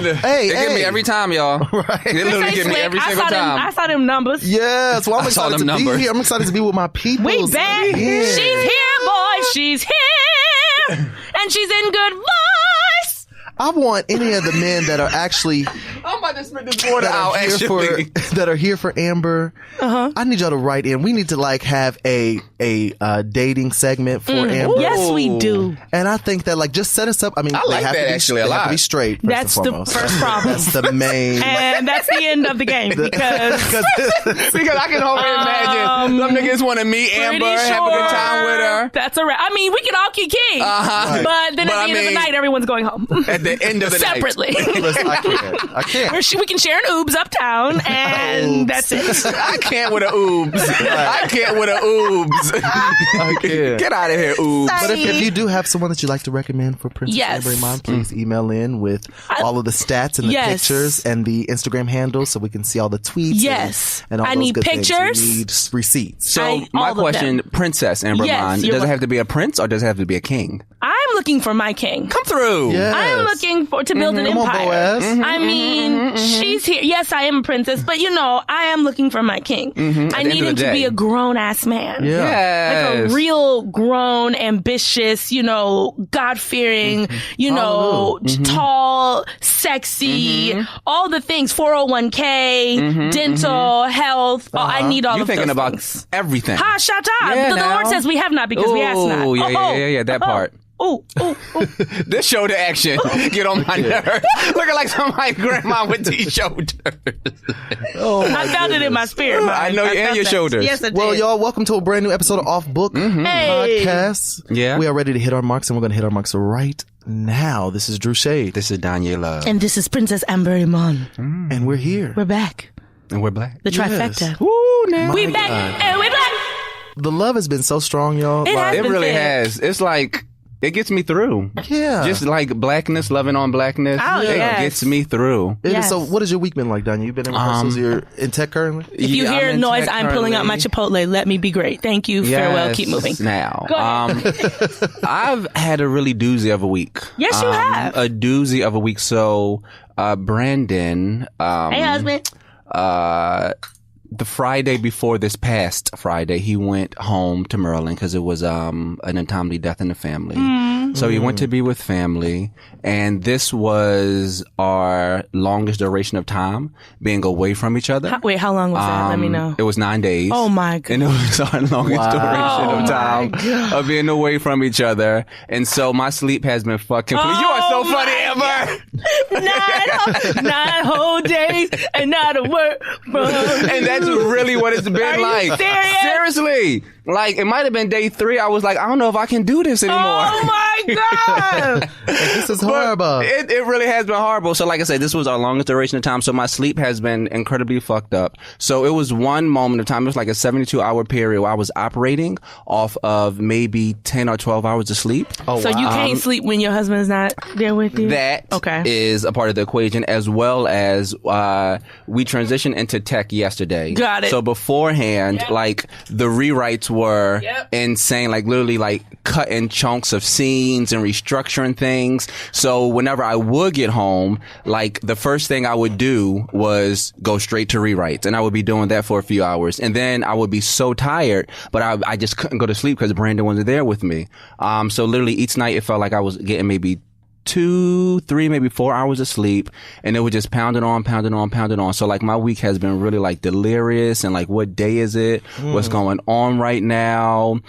Hey, they get me every time, y'all. Right. They literally get me every single time. I saw them numbers. Yeah, so I'm excited to be here. I'm excited to be with my people. We back. Yeah. She's here, boy. She's here. And she's in good voice. I want any of the men that are actually I'm about to spit this water out that are here for Amber. I need y'all to write in. We need to like have a dating segment for Amber. Yes, we do. And I think that like just set us up. I mean, I like that actually a lot. They have to be straight. That's the first problem. That's the main. And that's the end of the game because I can only imagine some niggas want to meet Amber, have a good time with her. That's a wrap. I mean, we can all kick key, but then at the end of the night, everyone's going home. At the end of the separately. night. Listen, I can't. We can share an oobs uptown, and that's it. I can't with a oobs. I can't with a oobs. I can't. Get out of here, oobs. But if you do have someone that you'd like to recommend for Princess Amber Iman, please email in with all of the stats and the pictures and the Instagram handles so we can see all the tweets. And all I those need good pictures. Things. We need receipts. So my question, Princess Amber Iman, does it have to be a prince or does it have to be a king? I'm looking for my king. Come through. Yes. I'm looking to build an empire. Come on, Boaz. I mean, she's here. Yes, I am a princess, but I am looking for my king. I need him to be a grown-ass man. Yeah. Like a real grown, ambitious, God-fearing, tall, sexy, all the things, 401k, dental, health. I need all of those things. You're thinking about everything. Ha, shata. The Lord says we have not because we ask not. Yeah, that part. Ooh. This shoulder action get on my nerves. Looking like somebody's grandma with these shoulders. I felt it in my spirit. I know you and your shoulders. Yes, I did. Well, y'all, welcome to a brand new episode of Off Book Podcast. Yeah. We are ready to hit our marks, and we're going to hit our marks right now. This is Drew Shade. This is Daniela. And this is Princess Amber Iman. And we're here. We're back. And we're black. The trifecta. Woo, now. We back and we black. The love has been so strong, y'all. It really has. It's like... It gets me through. Yeah. Just like blackness, loving on blackness. Oh, it gets me through. So what has your week been like, Danya? You've been in rehearsals? You're in tech currently? If you hear a noise, I'm pulling out my Chipotle. Let me be great. Thank you. Farewell. Keep moving. Now, Go ahead. I've had a really doozy of a week. Yes, you have. A doozy of a week. So, Brandon. Hey, husband. The Friday before this past Friday, he went home to Maryland because it was an untimely death in the family. So he went to be with family, and this was our longest duration of time being away from each other. Wait, how long was that? Let me know. It was 9 days. Oh my God. And it was our longest duration of time of being away from each other. And so my sleep has been fucking. You are so funny, Amber. 9 whole days and not a word from. And that's really what it's been like. You serious? Seriously. Like, it might have been day 3. I was like, I don't know if I can do this anymore. Oh my God. This is horrible. It really has been horrible. So like I said, this was our longest duration of time. So my sleep has been incredibly fucked up. So it was one moment of time. It was like a 72-hour period where I was operating off of maybe 10 or 12 hours of sleep. Oh, so you can't sleep when your husband is not there with you? That is a part of the equation, as well as we transitioned into tech yesterday. Got it. So beforehand, like the rewrites were insane, like literally like cutting chunks of scenes and restructuring things. So whenever I would get home, like the first thing I would do was go straight to rewrites, and I would be doing that for a few hours, and then I would be so tired, but I just couldn't go to sleep because Brandon wasn't there with me. So literally each night it felt like I was getting maybe 2, 3, maybe 4 hours of sleep, and it was just pounding on. So like my week has been really like delirious, and like what day is it? What's going on right now?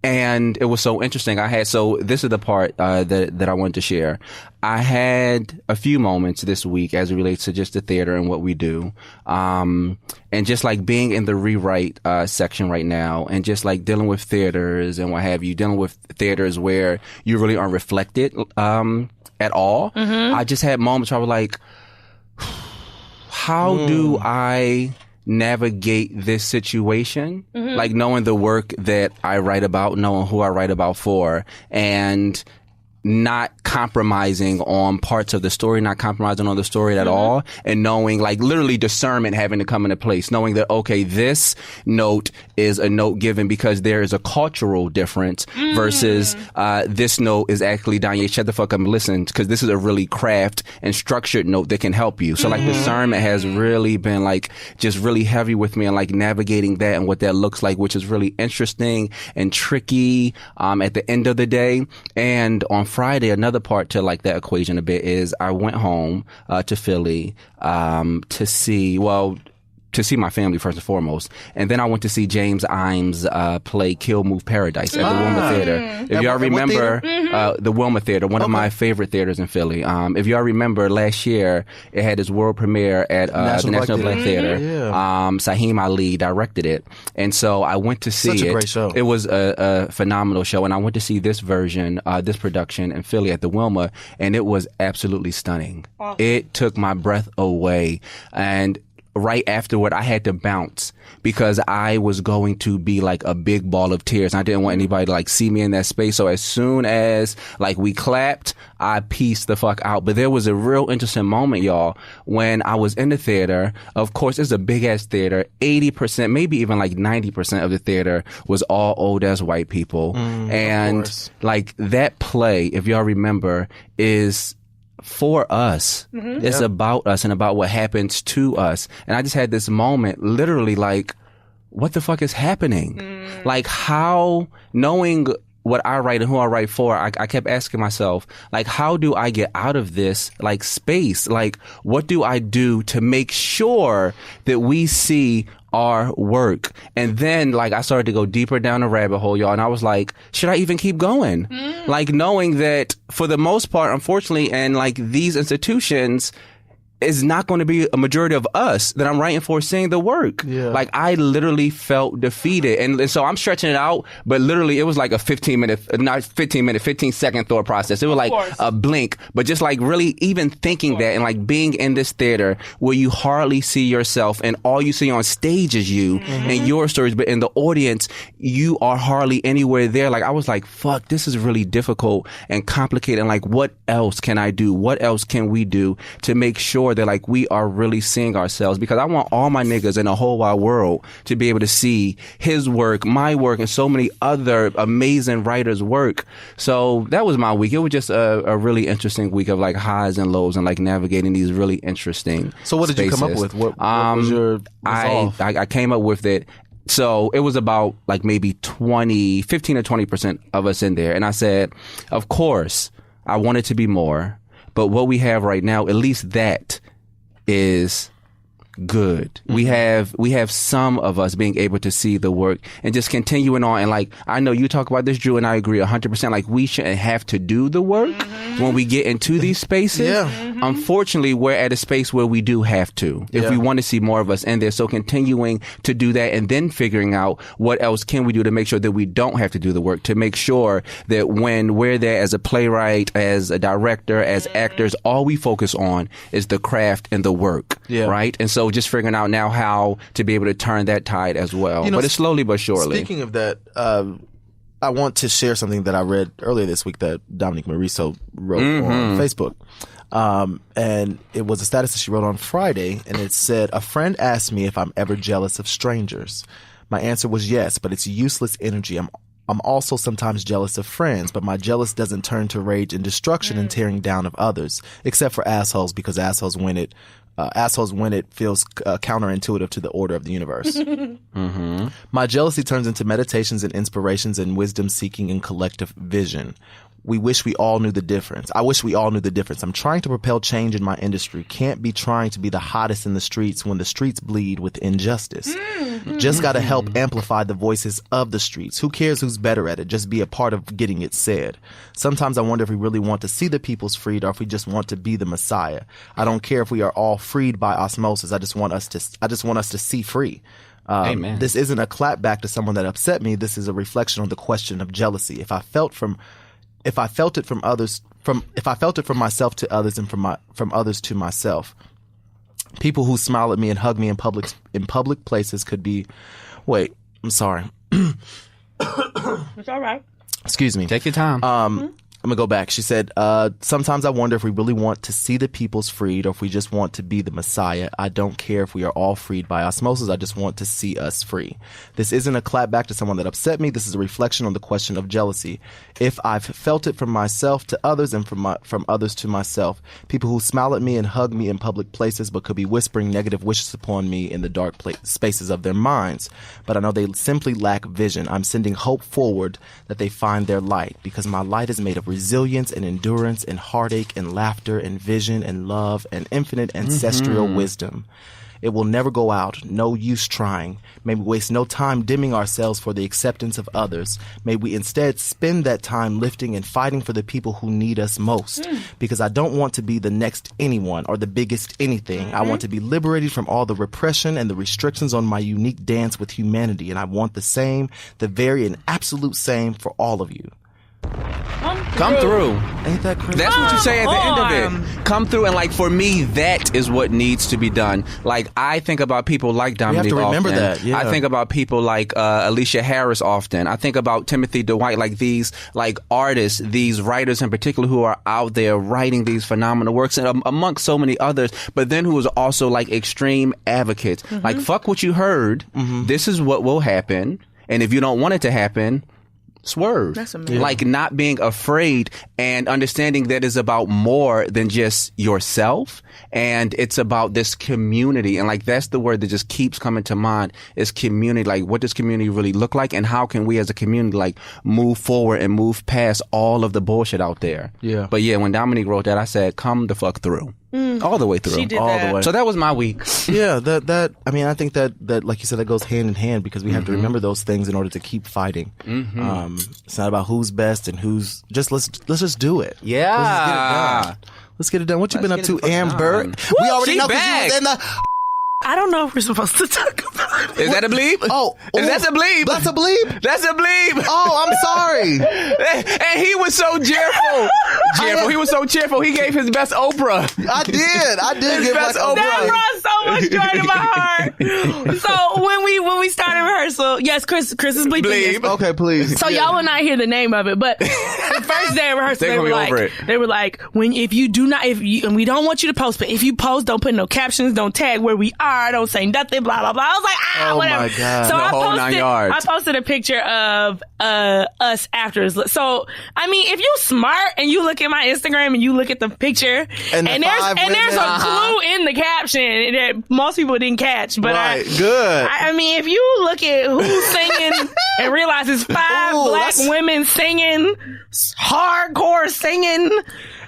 And it was so interesting. So this is the part that I wanted to share. I had a few moments this week as it relates to just the theater and what we do. And just like being in the rewrite section right now, and just like dealing with theaters and what have you, dealing with theaters where you really aren't reflected at all. I just had moments where I was like, how do I navigate this situation? Like knowing the work that I write about, knowing who I write about for, and not compromising on parts of the story, not compromising on the story at all, and knowing, like, literally discernment having to come into place, knowing that, okay, this note is a note given because there is a cultural difference versus this note is actually, Danye, shut the fuck up and listen, because this is a really craft and structured note that can help you. So like discernment has really been like just really heavy with me, and like navigating that and what that looks like, which is really interesting and tricky at the end of the day. And on Friday, another part to like that equation a bit is I went home to Philly to see my family first and foremost, and then I went to see James Imes play Kill Move Paradise at the Wilma Theater. If y'all remember, the Wilma Theater, one of my favorite theaters in Philly. If y'all remember, last year it had its world premiere at the National Black Theater. Saheem Ali directed it, and so I went to see it. Such a great show. It was a phenomenal show, and I went to see this version, this production in Philly at the Wilma, and it was absolutely stunning. Awesome. It took my breath away, and right afterward, I had to bounce because I was going to be like a big ball of tears. I didn't want anybody to like see me in that space. So as soon as like we clapped, I pieced the fuck out. But there was a real interesting moment, y'all, when I was in the theater. Of course, it's a big ass theater. 80%, maybe even like 90% of the theater was all old ass white people. And like that play, if y'all remember, is for us. It's about us and about what happens to us. And I just had this moment, literally like, what the fuck is happening? Like, how, knowing what I write and who I write for, I kept asking myself, like, how do I get out of this, like, space? Like, what do I do to make sure that we see our work? And then, like, I started to go deeper down the rabbit hole, y'all, and I was like, should I even keep going? Like, knowing that for the most part, unfortunately, and like these institutions, is not going to be a majority of us that I'm writing for seeing the work. Like, I literally felt defeated. And so I'm stretching it out, but literally it was like a 15 second thought process. It was like a blink, but just like really even thinking that and like being in this theater where you hardly see yourself and all you see on stage is you and your stories, but in the audience, you are hardly anywhere there. Like, I was like, fuck, this is really difficult and complicated. And like, what else can I do? What else can we do to make sure that like we are really seeing ourselves? Because I want all my niggas in the whole wide world to be able to see his work, my work, and so many other amazing writers' work. So that was my week. It was just a really interesting week of like highs and lows and like navigating these really interesting So what did spaces. you come up with? What was your resolve? I came up with it. So it was about like maybe 15 or 20% of us in there. And I said, of course, I want it to be more. But what we have right now, at least that is good. We have some of us being able to see the work and just continuing on. And like, I know you talk about this, Drew, and I agree 100%. Like, we shouldn't have to do the work when we get into these spaces. Unfortunately, we're at a space where we do have to, if we want to see more of us in there. So continuing to do that and then figuring out what else can we do to make sure that we don't have to do the work, to make sure that when we're there as a playwright, as a director, as actors, all we focus on is the craft and the work, right? And so just figuring out now how to be able to turn that tide as well. But it's slowly but surely. Speaking of that, I want to share something that I read earlier this week that Dominique Mariso wrote on Facebook. And it was a status that she wrote on Friday, and it said, "A friend asked me if I'm ever jealous of strangers. My answer was yes, but it's useless energy. I'm also sometimes jealous of friends, but my jealous doesn't turn to rage and destruction and tearing down of others, except for assholes, because assholes when it feels counterintuitive to the order of the universe. My jealousy turns into meditations and inspirations and wisdom seeking and collective vision. We wish we all knew the difference. I wish we all knew the difference. I'm trying to propel change in my industry. Can't be trying to be the hottest in the streets when the streets bleed with injustice. Just got to help amplify the voices of the streets. Who cares who's better at it? Just be a part of getting it said. Sometimes I wonder if we really want to see the people's freed or if we just want to be the Messiah. I don't care if we are all freed by osmosis. I just want us to see free. Amen. This isn't a clapback to someone that upset me. This is a reflection on the question of jealousy. If I felt it from myself to others and from others to myself. People who smile at me and hug me in public places could be. Wait, I'm sorry. It's all right. Excuse me. Take your time. I'm going to go back. She said, sometimes I wonder if we really want to see the peoples freed or if we just want to be the Messiah. I don't care if we are all freed by osmosis. I just want to see us free. This isn't a clap back to someone that upset me. This is a reflection on the question of jealousy. If I've felt it from myself to others and from others to myself, people who smile at me and hug me in public places but could be whispering negative wishes upon me in the dark spaces of their minds. But I know they simply lack vision. I'm sending hope forward that they find their light, because my light is made of resilience and endurance and heartache and laughter and vision and love and infinite ancestral wisdom. It will never go out. No use trying. May we waste no time dimming ourselves for the acceptance of others. May we instead spend that time lifting and fighting for the people who need us most. Because I don't want to be the next anyone or the biggest anything. I want to be liberated from all the repression and the restrictions on my unique dance with humanity. And I want the same, the very and absolute same for all of you. Come through. Ain't that crazy? That's what you say at the end of it. Come through, and like for me, that is what needs to be done. Like I think about people like Dominique. You have to remember often. that. Yeah. I think about people like Alicia Harris often. I think about Timothy Dwight, like these like artists, these writers in particular who are out there writing these phenomenal works, and amongst so many others. But then who is also like extreme advocates. Like fuck what you heard. This is what will happen, and if you don't want it to happen, swerve. That's amazing. Like not being afraid and understanding that is about more than just yourself, and it's about this community. And like that's the word that just keeps coming to mind is community. Like what does community really look like, and how can we as a community like move forward and move past all of the bullshit out there? Yeah. But yeah, when Dominique wrote that, I said, come the fuck through. All the way through. She did all that. the way. So that was my week. Yeah, that I mean, I think that like you said, that goes hand in hand, because we have to remember those things in order to keep fighting. It's not about who's best and who's just let's just do it. Yeah. Let's get it done. What you been up to, Amber? We already know because you was in the. I don't know if we're supposed to talk about it. Is that a bleep? Oh, is that a bleep? That's a bleep. That's a bleep. Oh, I'm sorry. And he was so cheerful. He was so cheerful. He gave his best Oprah. I did give best like Oprah. That brought so much joy to my heart. So when we started rehearsal, yes, Chris is bleeping. Bleep. Okay, please. So y'all will not hear the name of it, but the first day of rehearsal, they were like, if you and we don't want you to post, but if you post, don't put no captions, don't tag where we are, don't say nothing, blah blah blah. I was like, whatever. My God. So I posted a picture of us afterwards. So I mean, if you're smart and you look at my Instagram and you look at the picture, and there's a clue in the caption that most people didn't catch, but good. I mean, if you look at who's singing and realize it's five black women singing, hardcore singing.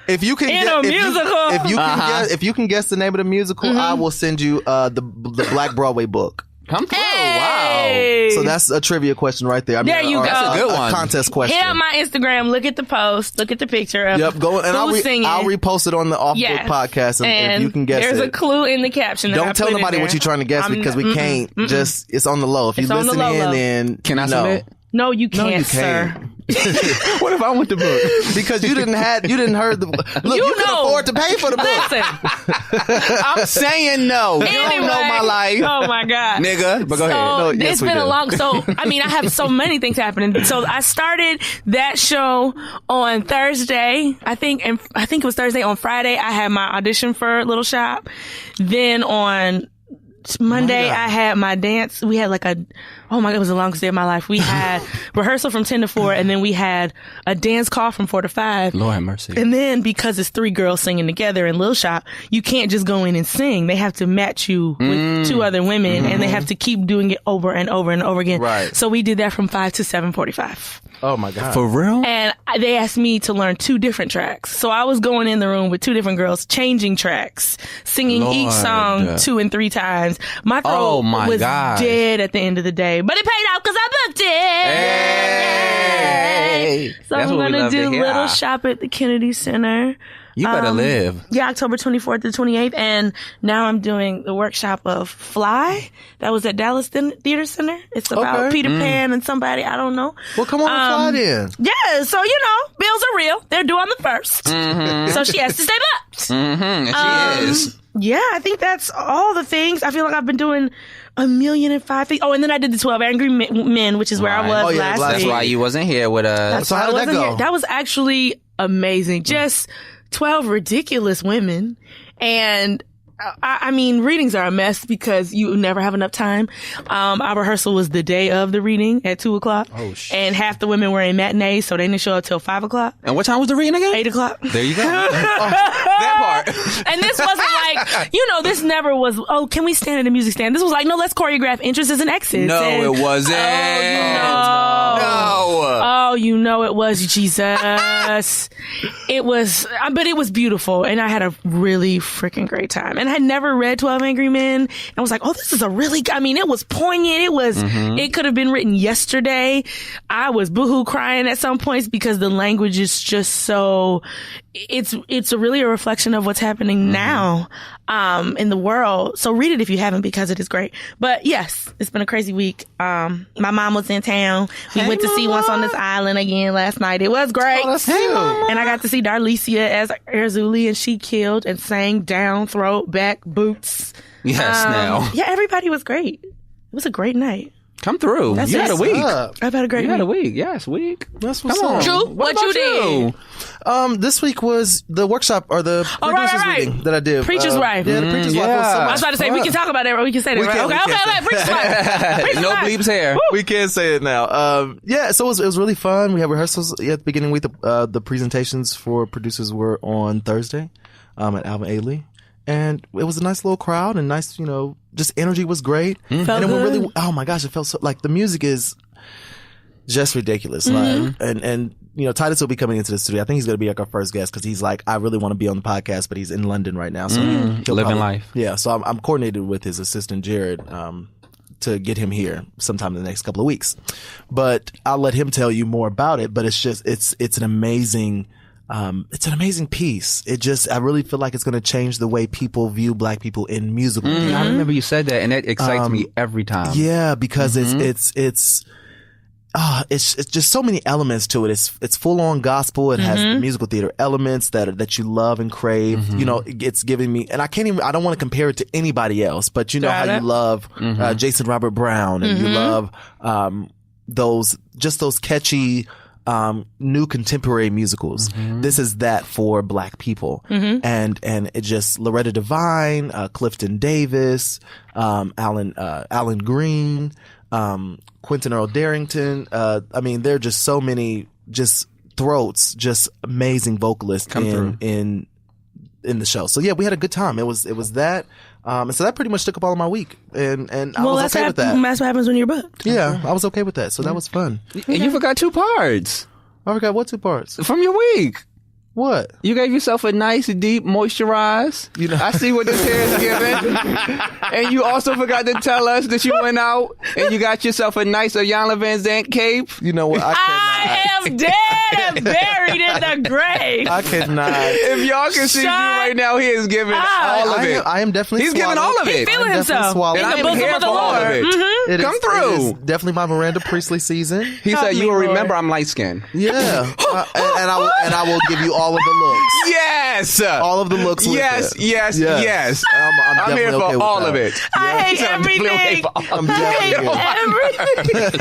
If you can if you can guess the name of the musical, I will send you the Black Broadway book. Come through. Hey. Wow. So that's a trivia question right there. I mean, there you go. That's a good one. A contest question. Hit up my Instagram, look at the post, look at the picture of who's singing. I'll repost it on the Off Book podcast, and if you can guess there's a clue in the caption. Don't tell nobody what you're trying to guess, because we can't. Just it's on the low. If you listen in, then can I submit? No, you can't, sir. What if I want the book? Because you didn't heard the look. You can afford to pay for the book. Listen, I'm saying no. You don't know my life. Oh my God, nigga. But go ahead. No, it's been a long. So I mean, I have so many things happening. So I started that show on Thursday. I think it was Thursday. On Friday, I had my audition for Little Shop. Then on Monday, I had my dance. We had like it was the longest day of my life. We had rehearsal from 10 to 4, and then we had a dance call from 4 to 5. Lord have mercy. And then because it's 3 girls singing together in Lil Shop, you can't just go in and sing. They have to match you with 2 other women, and they have to keep doing it over and over and over again. Right. So we did that from 5 to 7:45. Oh my God. For real? And they asked me to learn 2 different tracks. So I was going in the room with 2 different girls, changing tracks, singing each song 2 and 3 times. My throat was dead at the end of the day, but it paid out because I booked it. Hey. So I'm going to do Little Shop at the Kennedy Center. You better live. Yeah, October 24th to 28th. And now I'm doing the workshop of Fly. That was at Dallas Theater Center. It's about Peter Pan and somebody, I don't know. Well, come on Fly then. Yeah, so, bills are real. They're due on the 1st. So she has to stay booked. She is. Yeah, I think that's all the things. I feel like I've been doing 1,000,005 things. Oh, and then I did the 12 Angry Men, which is where I was last week. That's why you wasn't here with us. So how did that go? That was actually amazing. Just 12 ridiculous women. And I mean, readings are a mess because you never have enough time. Our rehearsal was the day of the reading at 2:00. Oh, shit. And half the women were in matinees, so they didn't show up till 5:00. And what time was the reading again? 8:00. There you go. That part. And this wasn't like, this never was, can we stand at a music stand? This was like, no, let's choreograph entrances and exits. No, and, it wasn't. Oh, it was, Jesus. It was, but it was beautiful. And I had a really freaking great time. And I had never read 12 Angry Men. And I was like, this is a really, it was poignant. It was, it could have been written yesterday. I was boohoo crying at some points because the language is just so, it's really a reflection of what's happening now, in the world. So read it if you haven't, because it is great. But yes, it's been a crazy week. My mom was in town. We went to see Once on This Island again last night. It was great. And I got to see Darlicia as Erzuli, and she killed and sang down, throat, back, boots. Yes, now. Yeah, everybody was great. It was a great night. Come through. That's you had a week. I've had a great week. You had a week. Yes, week. That's what's Come on. up. Drew, what you did? This week was the workship or the producer's reading that I did. Preacher's Wife. Yeah, the Preacher's Wife was so I much was about to say, we can talk about that, or we can say that, right? Okay, Preacher's Wife. Preacher's No Wife. bleeps here. We can say it now. So it was really fun. We had rehearsals at the beginning of the week. The presentations for producers were on Thursday at Alvin Ailey. And it was a nice little crowd and nice, just energy was great. Felt and it good. really, oh my gosh, it felt so, like the music is just ridiculous. Like, and Titus will be coming into the studio. I think he's going to be like our first guest because he's like, I really want to be on the podcast, but he's in London right now. So he'll living life. Yeah. So I'm coordinated with his assistant, Jared, to get him here sometime in the next couple of weeks. But I'll let him tell you more about it. But it's an amazing piece. I really feel like it's going to change the way people view Black people in musical theater. I remember you said that, and that excites me every time. Yeah, because it's just so many elements to it. It's full on gospel. It has the musical theater elements that you love and crave. It's giving me, and I don't want to compare it to anybody else, but how you love Jason Robert Brown, and you love those catchy new contemporary musicals. This is that for Black people. And it just Loretta Devine, Clifton Davis, Alan Green, Quentin Earl Darrington. There are just so many throats, just amazing vocalists in the show. So yeah, we had a good time. It was that. And so that pretty much took up all of my week. And I was okay with that. That's what happens when you're booked. Yeah, I was okay with that. So that was fun. And you forgot 2 parts. I forgot what 2 parts? From your week. What? You gave yourself a nice, deep moisturize. I see what this hair is giving. And you also forgot to tell us that you went out and you got yourself a nice Ayanna Van Zandt cape. You know what? I am dead and buried in the grave. I cannot. If y'all can see you right now, he is giving all of it. I am definitely He's giving all of it. He's feeling himself. swallowed. In And the I'm bosom here of the for all of Lord. it. It Come is through. definitely my Miranda Priestley season. He said, you will remember I'm light skinned. Yeah. and I will give you all of the looks. Yes. All of the looks with Yes, it. yes. I'm here definitely for okay with all that. of it. I hate everything. I'm I definitely hate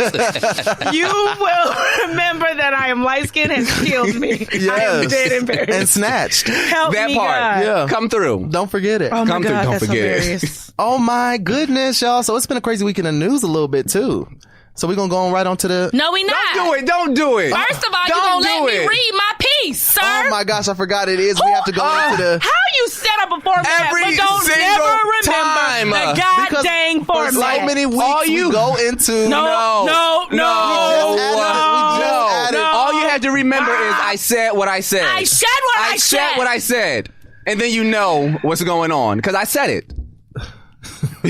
everything. You will remember that I am light skinned has killed me. I am dead and buried. And snatched. Help That me, part. God. Yeah. Come through. Don't forget it. Oh my Come through, God, don't that's forget it. hilarious. Oh my goodness, y'all. So it's been a crazy week in the news a little bit too. So we're going to go on right on to the... No, we not. Don't do it. First of all, you going to let me read my piece, sir. Oh my gosh, I forgot it is. We have to go into the... How you set up a format Every but don't single never time. remember the god dang format? For so many weeks All we go into... No. All you have to remember is I said what I said. I said what I said. what I said. And then you know what's going on. Because I said it.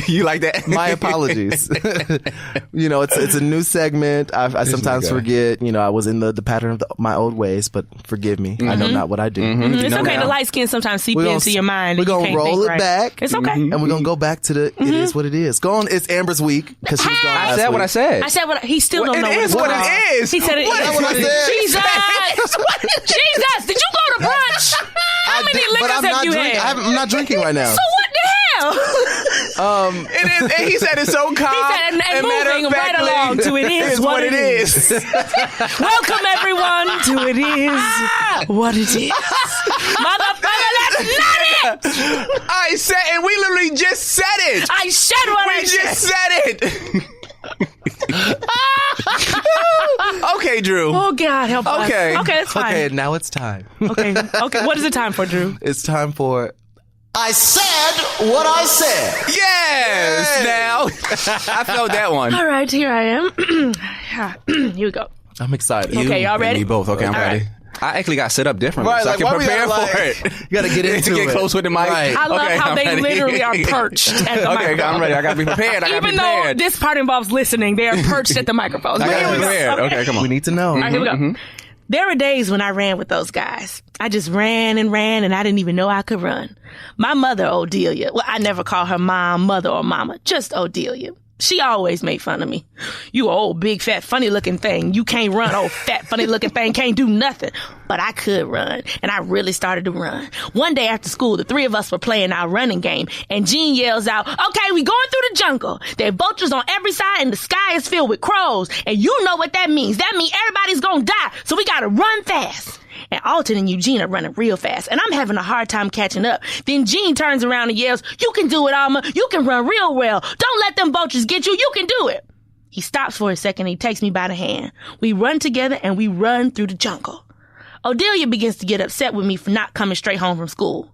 You like that? My apologies. It's a new segment. I sometimes forget. I was in the pattern of my old ways, but forgive me. I know not what I do. It's okay. The light skin sometimes seep into your mind. We're going to roll it back. It's okay. And we're going to go back to the, it is what it is. Go on. It's Amber's week because she was gone last I said week. what I said. I said what he still don't know It is what it is. He said it What is is what what it I is. said? Jesus, did you go to brunch? How many liquors have you had? I'm not drinking right now. So what the hell? And he said it's so calm. He said, and moving right along to it is what it is. Welcome, everyone, to it is what it is. Motherfucker, that's not it. I said, and we literally just said it. I said what I said. We just said it. Okay, Drew. Oh, God, help us. Okay, that's fine. Okay, now it's time. Okay. What is it time for, Drew? It's time for I said what I said. Yes. Yay. Now, I felt that one. All right, here I am. Here we go. I'm excited. Okay, y'all ready? Me both. Okay, I'm All ready. right. I actually got set up differently, Right, so like, I can why we prepare gotta, for like, it. you gotta get into to get it. close with the mic. Right. I love Okay, how I'm they ready. literally are perched at the microphone. Okay, I'm ready. I gotta be prepared. Even though this part involves listening, they are perched at the microphone. I gotta be Here we go. prepared. Okay, come on. We need to know. All right, here we go. There were days when I ran with those guys. I just ran, and I didn't even know I could run. My mother, Odelia, well, I never call her mom, mother, or mama, just Odelia. She always made fun of me. You old, big, fat, funny-looking thing. You can't run, old, fat, funny-looking thing. Can't do nothing. But I could run, and I really started to run. One day after school, the three of us were playing our running game, and Jean yells out, okay, we going through the jungle. There are vultures on every side, and the sky is filled with crows. And you know what that means. That means everybody's gonna die, so we gotta run fast. And Alton and Eugene are running real fast, and I'm having a hard time catching up. Then Gene turns around and yells, you can do it, Alma. You can run real well. Don't let them vultures get you. You can do it. He stops for a second, and he takes me by the hand. We run together, and we run through the jungle. Odelia begins to get upset with me for not coming straight home from school.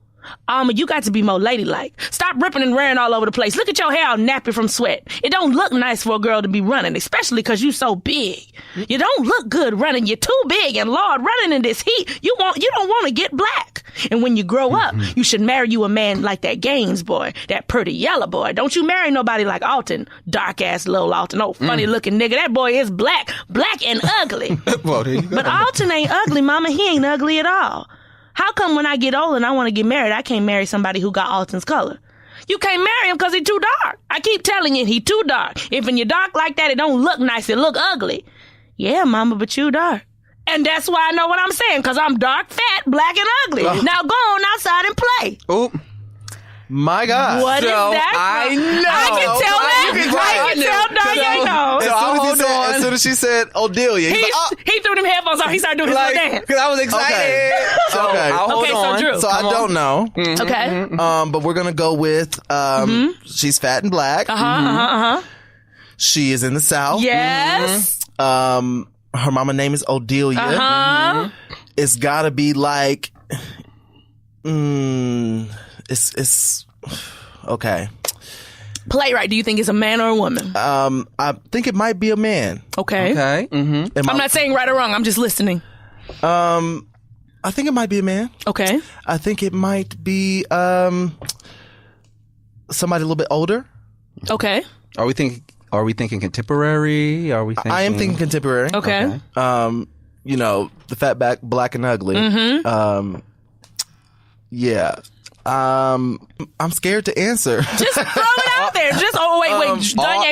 Alma, you got to be more ladylike. Stop ripping and wearing all over the place. Look at your hair all nappy from sweat. It don't look nice for a girl to be running, especially because you so big. You don't look good running. You're too big, and Lord, running in this heat, you don't want to get black. And when you grow up, you should marry you a man like that Gaines boy, that pretty yellow boy. Don't you marry nobody like Alton, dark-ass little Alton. Oh, funny-looking nigga. That boy is black and ugly. Well, there you go. But Alton ain't ugly, mama. He ain't ugly at all. How come when I get old and I want to get married, I can't marry somebody who got Alton's color? You can't marry him because he's too dark. I keep telling you, he too dark. If when you're dark like that, it don't look nice. It look ugly. Yeah, mama, but you dark. And that's why I know what I'm saying, because I'm dark, fat, black, and ugly. Now go on outside and play. Oop. My God. What is that? I know. I can tell that. I can tell Danye knows. As soon as she said Odelia, He threw them headphones on. He started doing his little dance. Because I was excited. Okay. So Okay. I'll hold Okay, so on. Drew. So I don't know. Okay. But we're gonna go with she's fat and black. She is in the South. Yes. Her mama name is Odelia. It's gotta be like it's okay. Playwright, do you think it's a man or a woman? I think it might be a man. Okay. Okay. Mm-hmm. I'm not saying right or wrong. I'm just listening. I think it might be a man. Okay. I think it might be somebody a little bit older. Okay. Are we thinking contemporary? Are we thinking... I am thinking contemporary. Okay. You know, the fat back, black and ugly. Yeah. I'm scared to answer. Just throw it out there. Just wait. All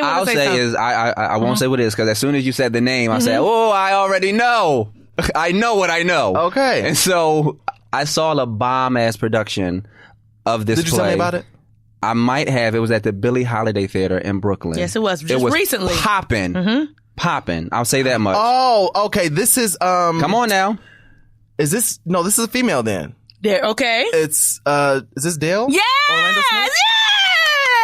I'll say is I won't say what it is, because as soon as you said the name, I said, oh, I already know. I know what I know. Okay. And so I saw a bomb-ass production of this play. Did you tell me about it? I might have. It was at the Billie Holiday Theater in Brooklyn. Yes, it was. Just recently. Popping. I'll say that much. Oh, okay. This is Come on now. Is this no? This is a female. Then There. Okay. it's is this Dale? Yes. Orlando Smith? Yes.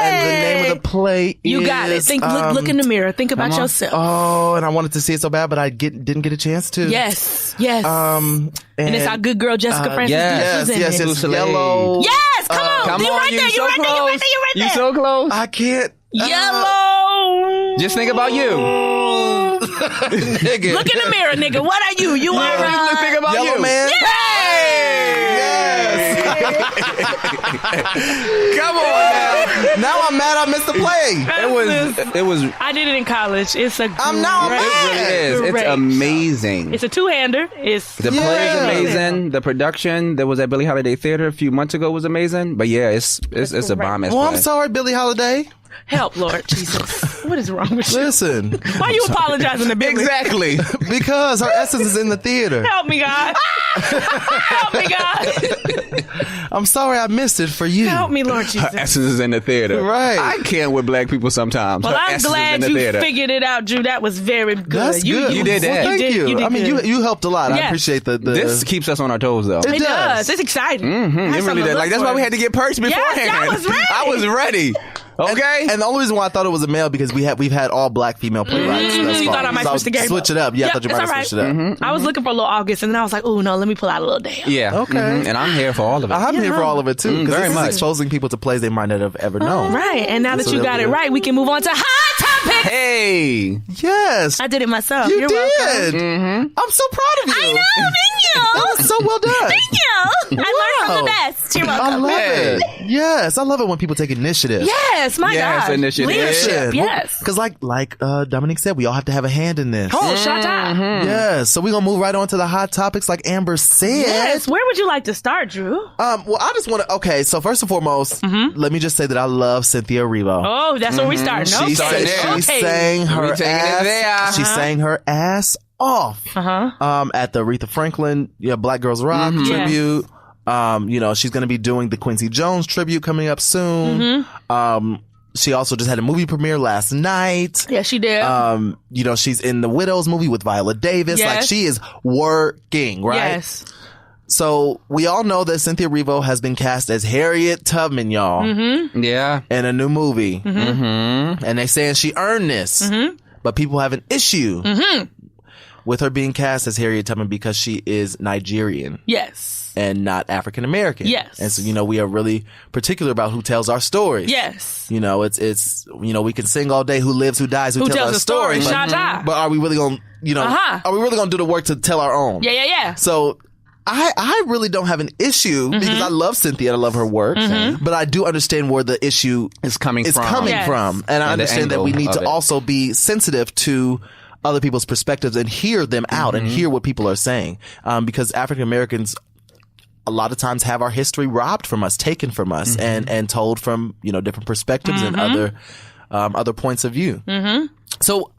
And the name of the play is You got it. Think. Look in the mirror. Think about yourself. Oh, and I wanted to see it so bad, but I didn't get a chance to. Yes. And it's our good girl Jessica Francis. yes, Diaz was in it's it. yellow. Yes. Come on. Come You on, right there. You right there. You right there. You right there. You so close. I can't. Yellow. Just think about you. Nigga. Look in the mirror, nigga. What are you? You are Just think about Yellow you. Man. Yes. Come on now. Now I'm mad I missed the play. It was. I did it in college. It's a. I'm now great- It really is. It's great amazing. It's a two-hander. It's The play is amazing. The production that was at Billie Holiday Theater a few months ago was amazing. But yeah, it's a bomb ass Well, play. I'm sorry, Billie Holiday. Help, Lord Jesus. What is wrong with you? Listen. Why are you apologizing to Billy? Exactly. Because her essence is in the theater. Help me, God. Help me, God. I'm sorry I missed it for you. Help me, Lord Her Jesus. essence is in the theater. Right. I can't with black people sometimes. Well, Her I'm essence is glad in the you theater. figured it out, Drew. That was very good. That's good. You did that. Well, thank you. did I mean, good. you helped a lot. I Yes. appreciate the This keeps us on our toes, though. It It does. does. It's exciting. It really does. Like, that's why we had to get perks beforehand. I was ready. I was ready. Okay. And the only reason why I thought it was a male because we've had all black female playwrights. thus You far. thought I might So switch the game switch up. it up. Yeah, I Yep, thought you it's might all have switched it up. I was looking for a little August, and then I was like, oh, no, let me pull out a little Dale. Yeah. Okay. And I'm here for all of it. I'm here for all of it too. Because very this much. is exposing people to plays they might not have ever known. Right. And now that So you there got we it go. right, we can move on to hot topics. Hey. Yes. I did it myself. You You're did. welcome. I'm so proud of you. I know. Thank you. That was so well done. Thank you. I learned from the best. You're I welcome. love Hey. it. Yes, I love it when people take initiative. Yes, my Yes, God. initiative. Leadership. Yes. Because like Dominique said, we all have to have a hand in this. Oh, shut up. Yes. So we're going to move right on to the hot topics like Amber said. Yes. Where would you like to start, Drew? Well, I just want to, okay, so first and foremost, let me just say that I love Cynthia Erivo. Oh, that's where we start. No, She started there. she sang her We taking it there. ass. She sang her ass off. At the Aretha Franklin, Black Girls Rock tribute. She's going to be doing the Quincy Jones tribute coming up soon. She also just had a movie premiere last night. Yeah, she did. She's in the Widows movie with Viola Davis. Yes. Like, she is working, right? Yes. So we all know that Cynthia Erivo has been cast as Harriet Tubman, y'all, Yeah. in a new movie. And they saying she earned this. But people have an issue with her being cast as Harriet Tubman because she is Nigerian Yes. and not African American. Yes. And so, we are really particular about who tells our stories. Yes. It's we can sing all day who lives, who dies, who tells our a story? story. Shut But are we really going to, are we really going to do the work to tell our own? Yeah. So I really don't have an issue because I love Cynthia. I love her work. But I do understand where the issue It's coming is from. coming Yes. from. And I And the understand that we angle need of to it. also be sensitive to other people's perspectives and hear them out and hear what people are saying. Because African Americans a lot of times have our history robbed from us, taken from us, and told from, different perspectives and other points of view. So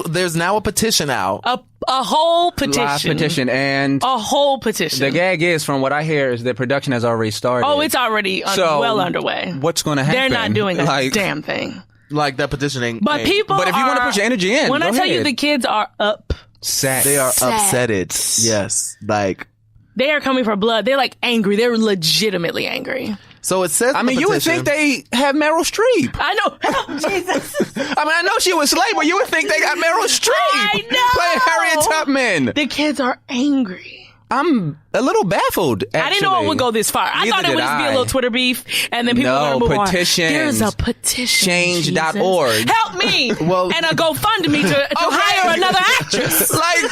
there's now a petition out. A whole petition. Live petition. And A whole petition. the gag is, from what I hear, is that production has already started. Oh, it's already So, well underway. What's going to happen? They're not doing a Like, damn thing. Like that petition ain't. But people But if you want to are- put your energy in, when go I tell you ahead. the kids are up, they are Sad. upsetted. Yes. Like, they are coming for blood. They're like angry. They're legitimately angry. so it says. I in the mean, you would petition- think they have Meryl Streep. I know. Oh, Jesus. I mean, I know she was slave, but you would think they got Meryl Streep I know. playing Harriet Tubman. The kids are angry. I'm a little baffled. Actually. I didn't know it would go this far. I Neither thought it would did just be a I. little Twitter beef, and then people No, were going to move petitions. on. There's a petition. Change.org. Jesus. Help me. Well- and a GoFundMe to hire another actress. Like,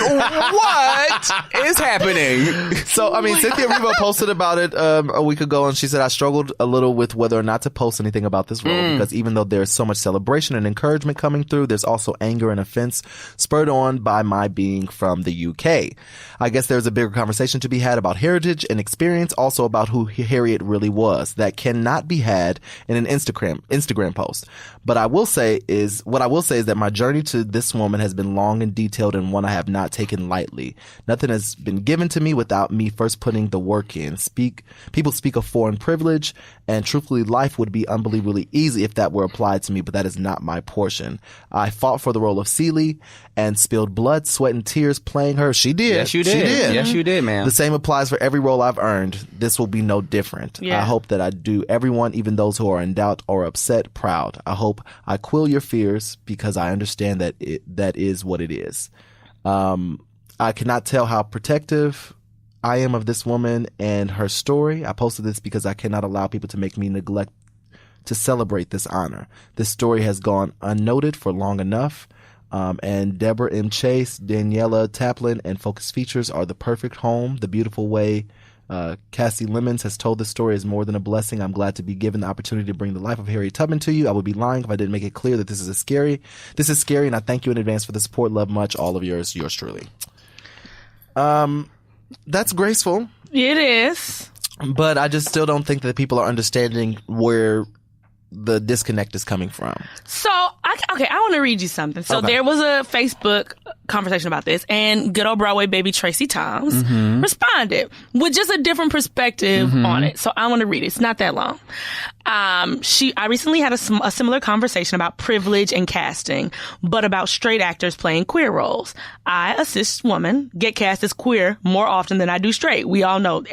what is happening? So, I mean, Cynthia Erivo posted about it a week ago, and she said, I struggled a little with whether or not to post anything about this role because even though there's so much celebration and encouragement coming through, there's also anger and offense spurred on by my being from the UK. I guess there's a bigger conversation to be had about heritage and experience, also about who Harriet really was, that cannot be had in an Instagram post. But what I will say is that my journey to this woman has been long and detailed and one I have not taken lightly. Nothing has been given to me without me first putting the work in. People speak of foreign privilege, and truthfully, life would be unbelievably easy if that were applied to me, but that is not my portion. I fought for the role of Celie and spilled blood, sweat, and tears playing her. She did. Yes, you did. She did. Yes, you did, man. The same applies for every role I've earned. This will be no different. Yeah. I hope that I do everyone, even those who are in doubt or upset, proud. I hope I quell your fears because I understand that that is what it is. I cannot tell how protective I am of this woman and her story. I posted this because I cannot allow people to make me neglect to celebrate this honor. This story has gone unnoted for long enough. And Deborah M. Chase, Daniela Taplin, and Focus Features are the perfect home. The beautiful way Cassie Lemons has told this story is more than a blessing. I'm glad to be given the opportunity to bring the life of Harriet Tubman to you. I would be lying if I didn't make it clear that this is scary, and I thank you in advance for the support. Love much. All of yours truly. That's graceful. It is. But I just still don't think that people are understanding where the disconnect is coming from? So, I want to read you something. So there was a Facebook conversation about this, and good old Broadway baby Tracy Thoms responded with just a different perspective on it. So I want to read it. It's not that long. I recently had a similar conversation about privilege and casting, but about straight actors playing queer roles. I, a cis woman, get cast as queer more often than I do straight. We all know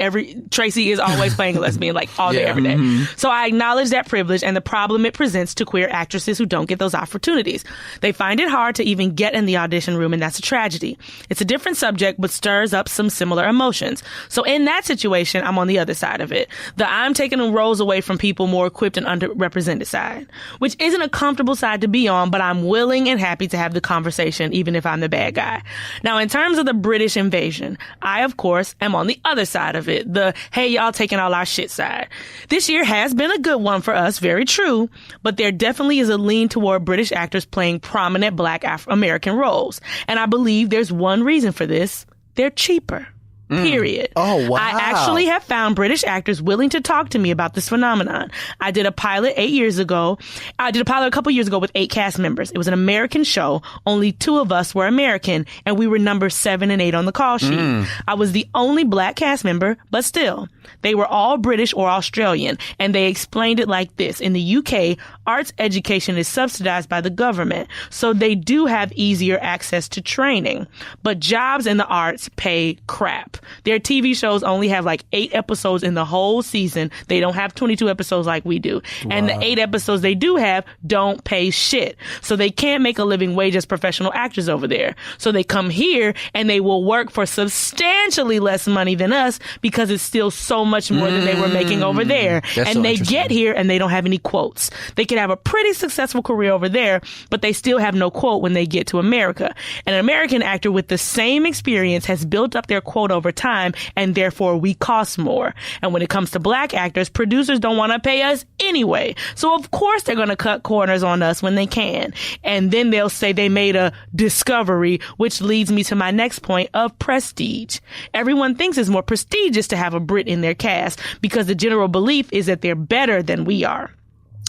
Tracy is always playing a lesbian, like all day, every day. So I acknowledge that privilege and the problem it presents to queer actresses who don't get those opportunities. They find it hard to even get in the audition room, and that's a tragedy. It's a different subject, but stirs up some similar emotions. So in that situation, I'm on the other side of it. I'm taking roles away from people more equipped and underrepresented side, which isn't a comfortable side to be on, but I'm willing and happy to have the conversation, even if I'm the bad guy. Now, in terms of the British invasion, I, of course, am on the other side of it. The, hey, y'all taking all our shit side. This year has been a good one for us, very true, but there definitely is a lean toward British actors playing prominent Black American roles. And I believe there's one reason for this. They're cheaper. Period. Oh, wow. I actually have found British actors willing to talk to me about this phenomenon. I did a pilot a couple years ago with 8 cast members. It was an American show. Only 2 of us were American, and we were number 7 and 8 on the call sheet. I was the only Black cast member, but still, they were all British or Australian, and they explained it like this. In the UK, arts education is subsidized by the government, so they do have easier access to training. But jobs in the arts pay crap. Their TV shows only have like 8 episodes in the whole season. They don't have 22 episodes like we do. Wow. And the 8 episodes they do have don't pay shit. So they can't make a living wage as professional actors over there. So they come here and they will work for substantially less money than us because it's still so much more than they were making over there. That's and they get here and they don't have any quotes. They could have a pretty successful career over there, but they still have no quote when they get to America. An American actor with the same experience has built up their quote over time, and therefore we cost more. And when it comes to Black actors, producers don't want to pay us anyway. So of course they're going to cut corners on us when they can. And then they'll say they made a discovery, which leads me to my next point of prestige. Everyone thinks it's more prestigious to have a Brit in their cast because the general belief is that they're better than we are.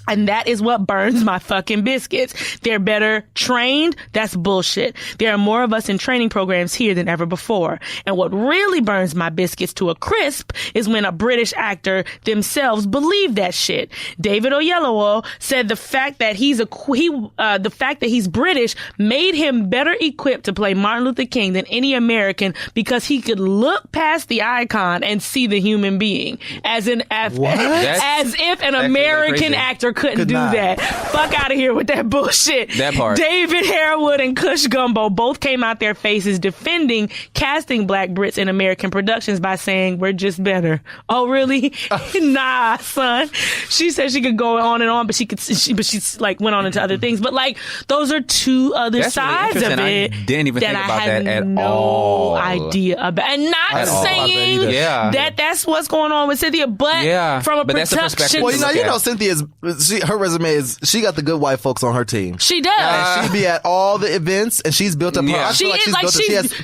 And that is what burns my fucking biscuits. They're better trained. That's bullshit. There are more of us in training programs here than ever before. And what really burns my biscuits to a crisp is when a British actor themselves believe that shit. David Oyelowo said the fact that he's British made him better equipped to play Martin Luther King than any American because he could look past the icon and see the human being. As if an American actor couldn't do that. Fuck out of here with that bullshit. That part. David Harewood and Cush Gumbo both came out their faces defending casting Black Brits in American productions by saying, we're just better. Oh, really? Nah, son. She said she could go on and on, but she's like went on into other things. But like, those are 2 other sides of it. I didn't even think about that at no all. Idea about. And not saying that that's what's going on with Cynthia, but from a production. Well, you know, Cynthia's, her resume is, she got the good white folks on her team. She does. She be at all the events, and she's built up her. I feel like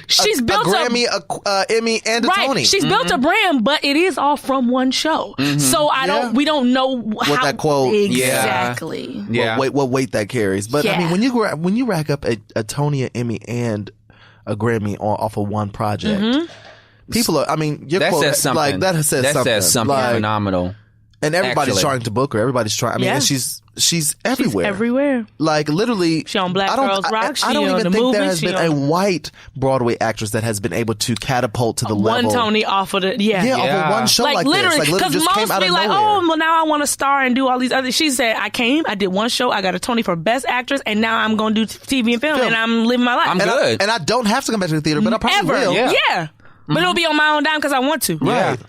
she's built a Grammy, a Emmy, and a Tony. She's built a brand, but it is all from one show. So we don't know what that quote exactly. What weight that carries. But I mean, when you rack up a Tony, an Emmy, and a Grammy off of one project, people are. I mean, your quote says something. Like that says something like, phenomenal. And everybody's trying to book her. Everybody's trying. I mean, and she's everywhere. She's everywhere. Like literally, she on Black Girls Rock. I don't even think there has been a white Broadway actress that has been able to catapult to the level. One Tony off of it. Off of one show like literally, this. Because most be like, oh, well, now I want to star and do all these other. She said, I did one show, I got a Tony for Best Actress, and now I'm going to do TV and film, and I'm living my life. I'm good. And I don't have to come back to the theater, but I probably will. Yeah. But it'll be on my own dime because I want to. Right.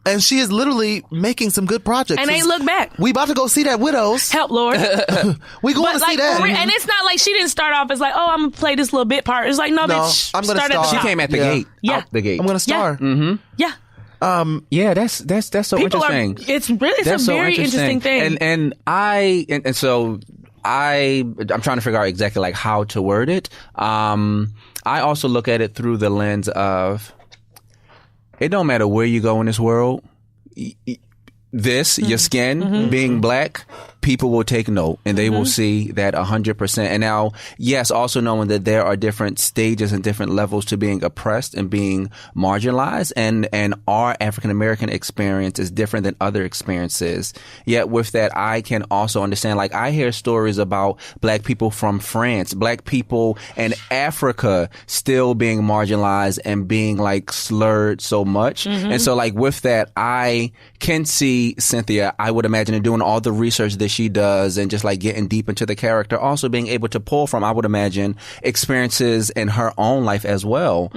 And she is literally making some good projects. And ain't look back. We about to go see that Widows. Help, Lord. We going to see that. And it's not like she didn't start off as like, oh, I'm going to play this little bit part. It's like, no bitch. I'm going to star. She came at the gate. Yeah. Out the gate. I'm going to star. Yeah. Yeah, that's so interesting. It's a very interesting thing. And so I'm trying to figure out exactly like how to word it. I also look at it through the lens of, it don't matter where you go in this world. your skin being black, people will take note and they will see that 100%. And now, yes, also knowing that there are different stages and different levels to being oppressed and being marginalized, and our African American experience is different than other experiences. Yet with that, I can also understand, like, I hear stories about black people from France, black people in Africa still being marginalized and being like slurred so much. And so like with that, I can see Cynthia, I would imagine, doing all the research that she does and just like getting deep into the character, also being able to pull from, I would imagine, experiences in her own life as well,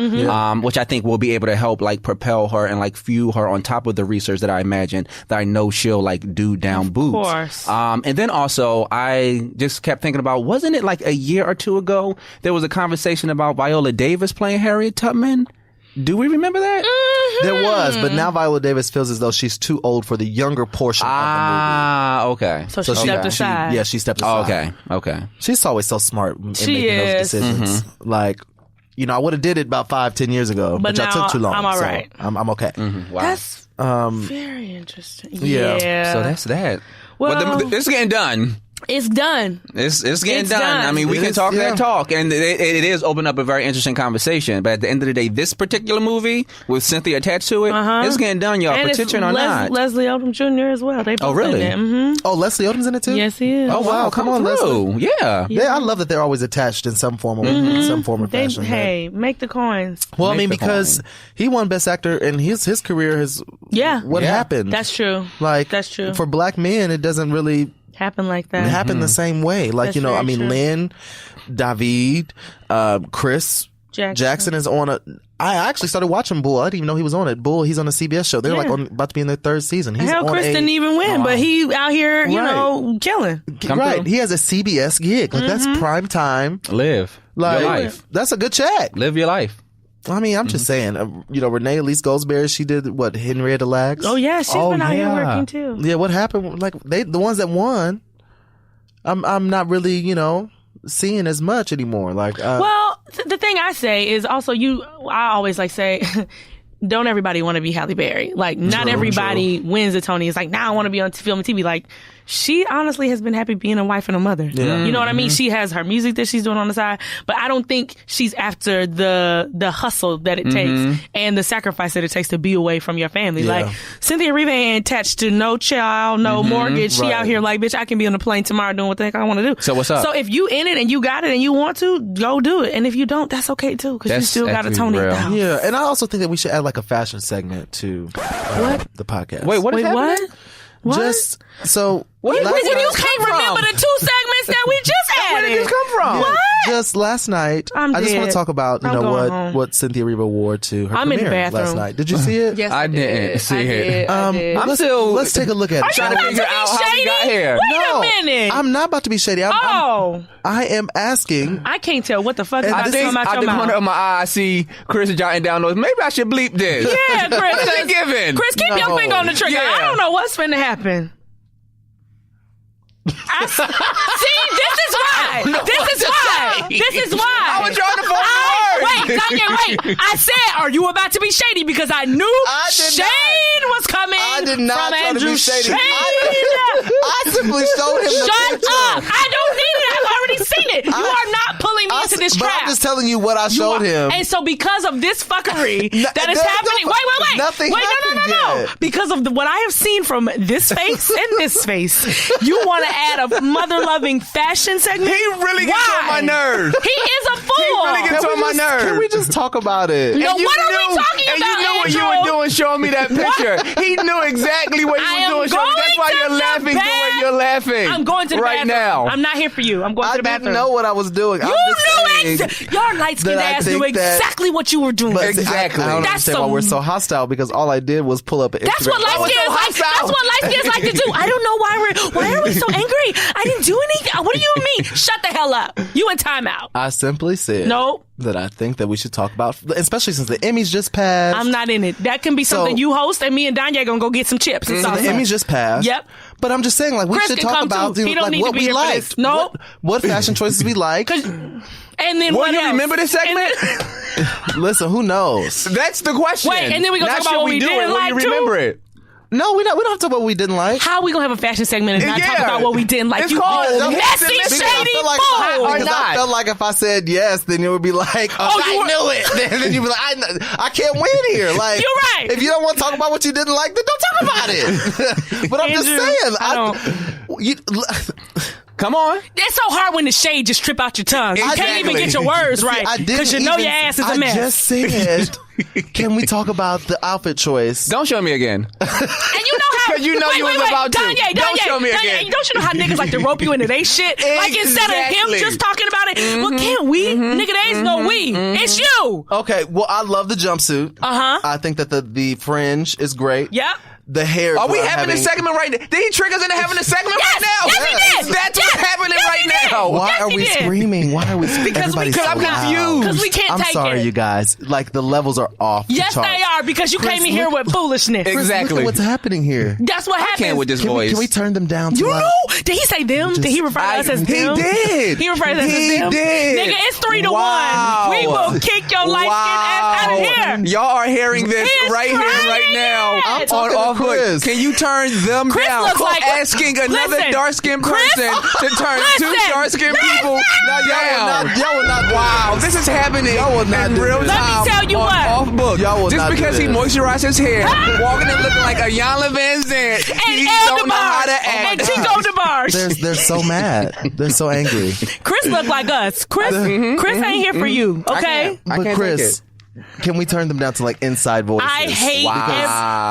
which I think will be able to help like propel her and like fuel her on top of the research that I imagine that I know she'll like do down boots. Of course. And then also I just kept thinking about, wasn't it like a year or two ago there was a conversation about Viola Davis playing Harriet Tubman? Do we remember that? There was, but now Viola Davis feels as though she's too old for the younger portion of the movie. Okay. So she stepped aside. She stepped aside. Okay. She's always so smart in making those is. decisions. Like, you know, I would have did it about 5-10 years ago, but y'all took too long. I'm all right. So I'm okay. Wow. That's very interesting. Yeah. So that's that. Well, it's getting done. It's done. It's getting It's done. done. I mean, we can talk that talk, and it is open up a very interesting conversation. But at the end of the day, this particular movie with Cynthia attached to it, it's getting done, y'all. And Petition or not? Leslie Odom Jr. as well. They both really? in it. Oh, Leslie Odom's in it too? Yes, he is. Oh, wow. Come on, through. Leslie. Yeah. I love that they're always attached in some form of fashion. Hey, make the coins. Well, I mean, because he won Best Actor, and his career has what happened. That's true. Like, that's true. For black men, it doesn't really happen like that. Happen the same way. Like, That's you know, I very mean, true. Lynn, David, Chris Jackson is on I actually started watching Bull. I didn't even know he was on it. Bull, he's on a CBS show. They're like about to be in their third season. He's Hell, on Chris didn't even win, but he out here, you know, killing. Right. He has a CBS gig. Like, that's prime time. Live like, your life. That's a good check. Live your life. I mean, I'm just saying, you know, Renee Elise Goldsberry, she did what, Henrietta Lacks? Oh, yeah, she's been out here working too. Yeah, what happened? Like, the ones that won, I'm not really, you know, seeing as much anymore. Like, well, the thing I say is also I always like say, don't everybody want to be Halle Berry? Like, not everybody wins a Tony. It's like, now I want to be on film and TV. Like, she honestly has been happy being a wife and a mother. Yeah. You know what I mean? She has her music that she's doing on the side, but I don't think she's after the hustle that it takes and the sacrifice that it takes to be away from your family. Yeah. Like, Cynthia Erivo ain't attached to no child, no mortgage. She out here like, bitch, I can be on the plane tomorrow doing what the heck I want to do. So what's up? So if you in it and you got it and you want to, go do it. And if you don't, that's okay too, because you still got a Tony at the house. Yeah, and I also think that we should add like a fashion segment to the podcast. Wait, what is happening? What? Just so. You can't remember the 2 segments that we just added. Where did this come from? What? Just last night, I just want to talk about what Cynthia Erivo wore to her premiere last night. Did you see it? Yes, I didn't see it. Let's take a look at it. Are you about to be shady? Wait a minute. I'm not about to be shady. I am asking. I can't tell what the fuck is I think out the corner of my eye, I see Chris jotting down notes. Maybe I should bleep this. Yeah, Chris. What is it giving? Chris, keep your finger on the trigger. Yeah. I don't know what's finna happen. See, this is why. This is why. I was trying to find words. Wait, Kanye, wait. I said, are you about to be shady? Because I knew Shane was coming. I did not from try Andrew to be shady. Shane. I simply showed him the Shut picture. up. I don't need it. I've already seen it. You are not pulling me into this but trap. I'm just telling you what I showed him. And so because of this fuckery that is happening, wait. Nothing happened No. yet. Because of what I have seen from this face and this face, you want to add a mother-loving fashion segment? He really gets on my nerves. He is a fool. He really gets on my nerves. Can we just talk about it? No, what are we talking about, And you knew what you Andrew? were doing showing me that picture. He knew exactly what you were doing showing me. That's why you're laughing the way you're laughing. I'm going to the right bathroom. now. I'm not here for you. I'm going to the bathroom. I didn't know what I was doing. You knew it. Your light-skinned ass knew exactly what you were doing. But Exactly. I don't That's understand why we're so hostile, because all I did was pull up an Instagram. That's what light-skins like to do. I don't know why are we so angry? I didn't do anything. What do you mean? Shut the hell up. You in timeout. I simply said that I think that we should talk about, especially since the Emmys just passed. I'm not in it. That can be something you host, and me and Danya gonna go get some chips. It's the awesome. Emmys just passed. Yep. But I'm just saying, like, we Chris should can talk come about too. He don't need what to be we here for liked. this. No. What fashion choices we liked. And then Will what you else? remember this segment? Listen, who knows? That's the question. Wait, and then we gonna Not talk about should what we do didn't it. Will like you too? remember it? No, we don't have to talk about what we didn't like. How are we gonna have a fashion segment and not talk about what we didn't like? It's You called messy, shady fool. I felt like if I said yes, then it would be like, I knew it. Then you'd be like, I can't win here. Like, you're right. If you don't want to talk about what you didn't like, then don't talk about it. But I'm Andrew, just saying. Come on. It's so hard when the shade just trip out your tongue. You can't even get your words right because you know your ass is a mess. I just said, can we talk about the outfit choice? Don't show me again. And you know how you know you was about to. Don't show me again. Don't you know how niggas like to rope you into they shit? Like instead of him just talking about it, well, can't we? Nigga, there is no we. It's you. Okay, well, I love the jumpsuit. I think that the fringe is great. Yep. The hair. Are we having a segment right now? Did he trick us into having a segment right now? Yes, he did. That's what's happening right now. Why are we screaming? Why are we screaming? Because I'm confused. Because we can't take it. I'm sorry, you guys. Like, the levels are off. Yes, they are, because you came in here with foolishness. Exactly. Look at what's happening here. That's what happens. I can't with this voice. Can we turn them down to You know? Did he say them? Did he refer to us as them? He did. He referred to us as them? He did. Nigga, it's 3-1. We will kick your light-skinned ass out of here. Y'all are hearing this right here, right now. I'm on talking to Chris. Can you turn them Chris down? looks like asking another dark-skinned person to turn two dark-skinned people down. Y'all will not. Wow, this is happening in real time. Let me tell you what. Off book. Y'all will Just not because do he this. moisturized his hair, walking and looking like Ayanna Van Zant, he don't know how to act. And Chico DeBarge. They're so mad. They're so angry. Chris look like us. Chris ain't here for you, okay? I can't Chris, can we turn them down to like inside voices? I hate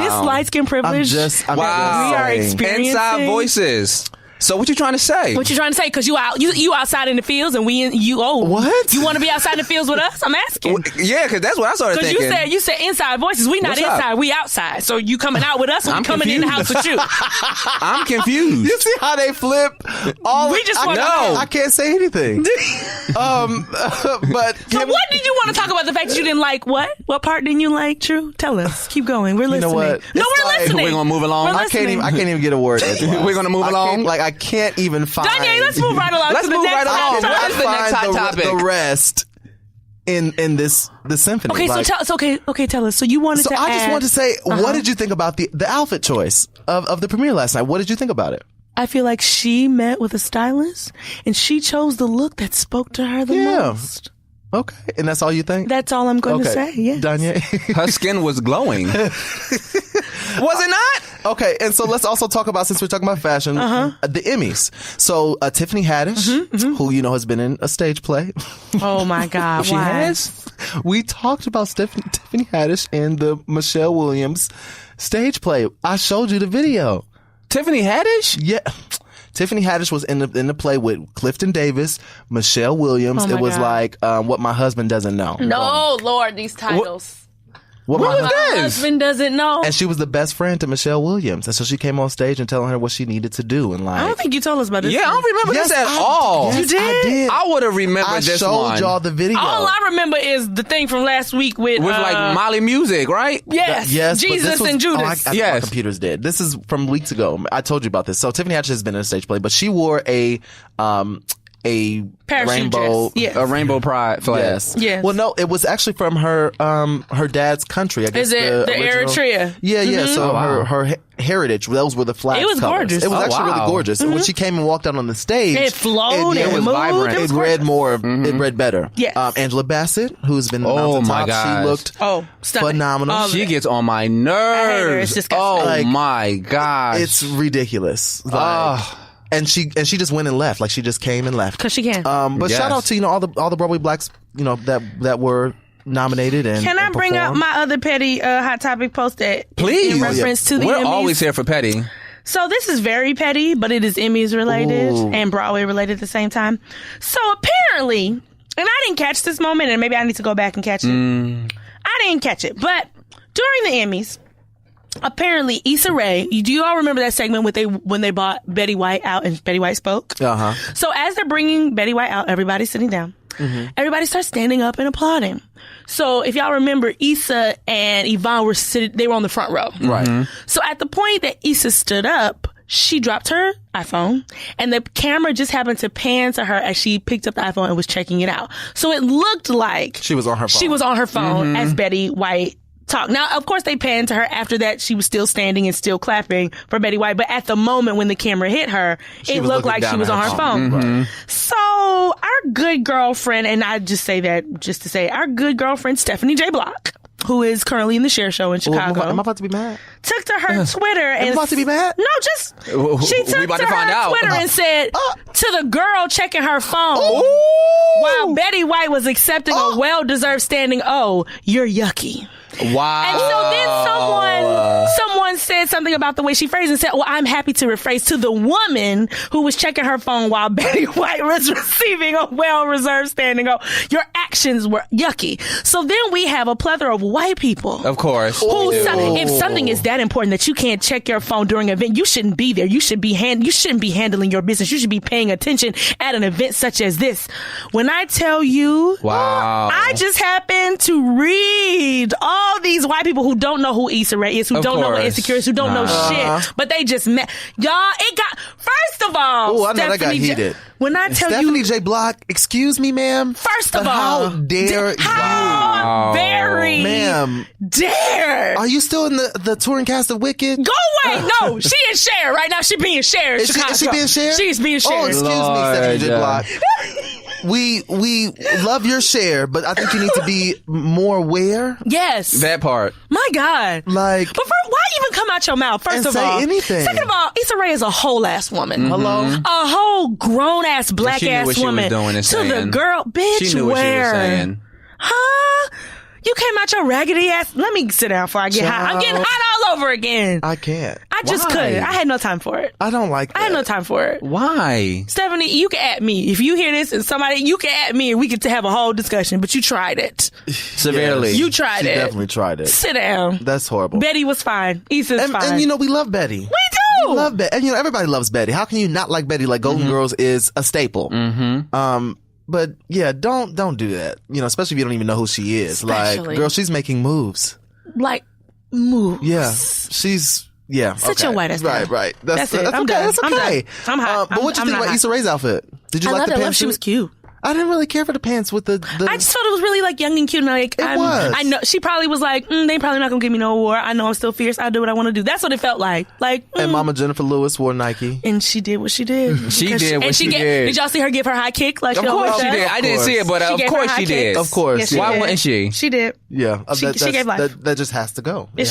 this light skin I'm privilege. just we are experiencing. Inside voices. So what you trying to say? What you trying to say? Because you outside in the fields and you What? You want to be outside in the fields with us? I'm asking. Yeah, because that's what I started thinking. Because you said inside voices. We not What's inside. up? We outside. So you coming out with us, or I'm we coming in the house with you? I'm confused. You see how they flip? I can't say anything. But so what did you want to talk about? The fact that you didn't like what? What part didn't you like? True. Tell us. Keep going. We're listening. You know what? No, we're listening. We're gonna move along. I can't even get a word in. We're gonna move along. I can't even find. Danye, let's move right along. Let's to the move next right along. topic. What's the next hot topic? The rest in this symphony. Okay, like, tell us. So you wanted to I just want to say, Uh-huh. what did you think about the outfit choice of the premiere last night? What did you think about it? I feel like she met with a stylist and she chose the look that spoke to her the most. Okay, and that's all you think? That's all I'm going to say. Yeah, Danye. Her skin was glowing. Was it not? Okay, and so let's also talk about, since we're talking about fashion, the Emmys. So Tiffany Haddish, who has been in a stage play. Oh my God, She has? We talked about Tiffany Haddish in the Michelle Williams stage play. I showed you the video. Tiffany Haddish? Yeah. Tiffany Haddish was in the play with Clifton Davis, Michelle Williams. Oh my it was God. like What My Husband Doesn't Know. No, Lord, these titles. What was My this? Husband doesn't know. And she was the best friend to Michelle Williams. And so she came on stage and telling her what she needed to do. And like, I don't think you told us about this. Yeah, I don't remember Yes, this at I- all. yes, You did? I did. I would have remembered I this showed one. y'all the video. All I remember is the thing from last week with Like Molly Music, right? Yes, Yes, but Jesus this was, and Judas. My Yes. computer's dead. This is from weeks ago. I told you about this. So Tiffany Haddish has been in a stage play, but she wore a Parachute rainbow, dress. Yes. A rainbow pride flag. Yes. Yes. Well, no, it was actually from her dad's country. I guess Is it the original- Eritrea? Yeah, yeah. So her heritage. Those were the flags. It was colors. gorgeous. It was Oh, actually wow. really gorgeous. And when she came and walked out on the stage, It flowed. it It was moved. vibrant. It was It read gorgeous. more. It read better. Yes. Angela Bassett, who's been in the Oh, my Mountaintop, gosh. she looked Stunning. phenomenal. All of She it. gets on my I hate her. nerves. It's disgusting. Oh Like, my gosh. It's ridiculous. Like, and she just went and left. Like, she just came and left. Because she can. But Yes. shout out to all the Broadway blacks that were nominated and Can I and bring up performed. my other petty hot topic post that Please. in reference to the We're Emmys? always here for petty. So this is very petty, but it is Emmys related Ooh. and Broadway related at the same time. So apparently, and I didn't catch this moment, and maybe I need to go back and catch it. I didn't catch it, but during the Emmys, apparently Issa Rae, do you all remember that segment when they brought Betty White out and Betty White spoke? So as they're bringing Betty White out, everybody's sitting down. Everybody starts standing up and applauding. So if y'all remember, Issa and Yvonne they were on the front row. Right. So at the point that Issa stood up, she dropped her iPhone and the camera just happened to pan to her as she picked up the iPhone and was checking it out. So it looked like She was on her phone. She was on her phone as Betty White talk. Now, of course, they panned to her after that. She was still standing and still clapping for Betty White. But at the moment when the camera hit her, it looked like she was on her phone. Mm-hmm. So our good girlfriend, and I just say that just to say, our good girlfriend, Stephanie J. Block, who is currently in the Cher Show in Chicago. Am I about to be mad? Took to her Twitter and... Am I about to be mad? No, just... She took to her Twitter and said to the girl checking her phone while Betty White was accepting a well-deserved standing O, "You're yucky." Wow. And so then someone said something about the way she phrased it and said, well, I'm happy to rephrase to the woman who was checking her phone while Betty White was receiving a well-reserved standing O, "Your actions were yucky." So then we have a plethora of white people. Of course. If something is that important that you can't check your phone during an event, you shouldn't be there. You shouldn't be handling your business. You should be paying attention at an event such as this. When I tell you, wow, I just happened to read all these white people who don't know who Issa Rae is, who don't know what Insecure is, who don't know shit, but they just met. Y'all, it got, first of all, I know that got heated. When I tell Stephanie J. Block, excuse me, ma'am. First of all, how dare you? How very dare. Are you still in the touring cast of Wicked? Go away. No, she is Cher right now. She being Cher in Chicago. Is she being Cher? She's being Cher. Oh, excuse me, Stephanie J. Block. We love your Cher, but I think you need to be more aware. Yes. That part. My God. Like, but why even come out your mouth, first of all? Say anything. Second of all, Issa Rae is a whole ass woman. Mm-hmm. Hello? A whole grown ass black ass woman. She knew what she was doing and saying. To the girl, bitch, she knew what she was saying. Huh? You came out your raggedy ass. Let me sit down before I get hot. I'm getting hot all over again. I can't. I just couldn't. I had no time for it. I don't like that. I had no time for it. Why? Stephanie, you can at me. If you hear this and somebody, you can at me and we could have a whole discussion, but you tried it. Severely. You tried she it. Definitely tried it. Sit down. That's horrible. Betty was fine. Issa's fine. And you know, we love Betty. We do. We love Betty. And you know, everybody loves Betty. How can you not like Betty? Like Golden Girls is a staple. But yeah, don't do that. You know, especially if you don't even know who she is. Like, girl, she's making moves. Like moves. Yeah, she's Sit your white ass down. Right. That's it. That's I'm okay. done. That's okay. I'm hot. But what you think about Issa Rae's outfit? Did you like the pants? I loved she was cute. I didn't really care for the pants with the I just thought it was really like young and cute. And like, I know she probably was like, they probably not gonna give me no award. I know I'm still fierce. I'll do what I want to do. That's what it felt like. And Mama Jennifer Lewis wore Nike, and she did what she did. She did what she did. Did y'all see her give her high kick? Like, of course she did. I didn't see it, but of course she did. Of course. Why wouldn't she? She did. Yeah, she gave life. That just has to go. It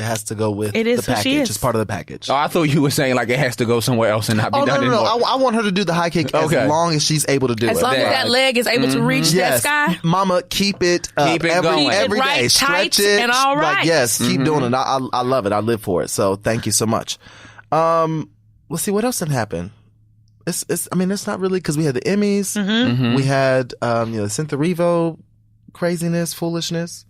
has to go with the package. It's part of the package. Oh, I thought you were saying like it has to go somewhere else and not be done anymore. No. I want her to do the high kick as long as she's able to do it. As long as that leg is able to reach that sky. Mama, keep it going. Every right, day. Stretch it. And all right. Like, yes, keep doing it. I love it. I live for it. So thank you so much. Let's see what else did happen. It's not really, because we had the Emmys. We had the Cynthia Revo craziness, foolishness.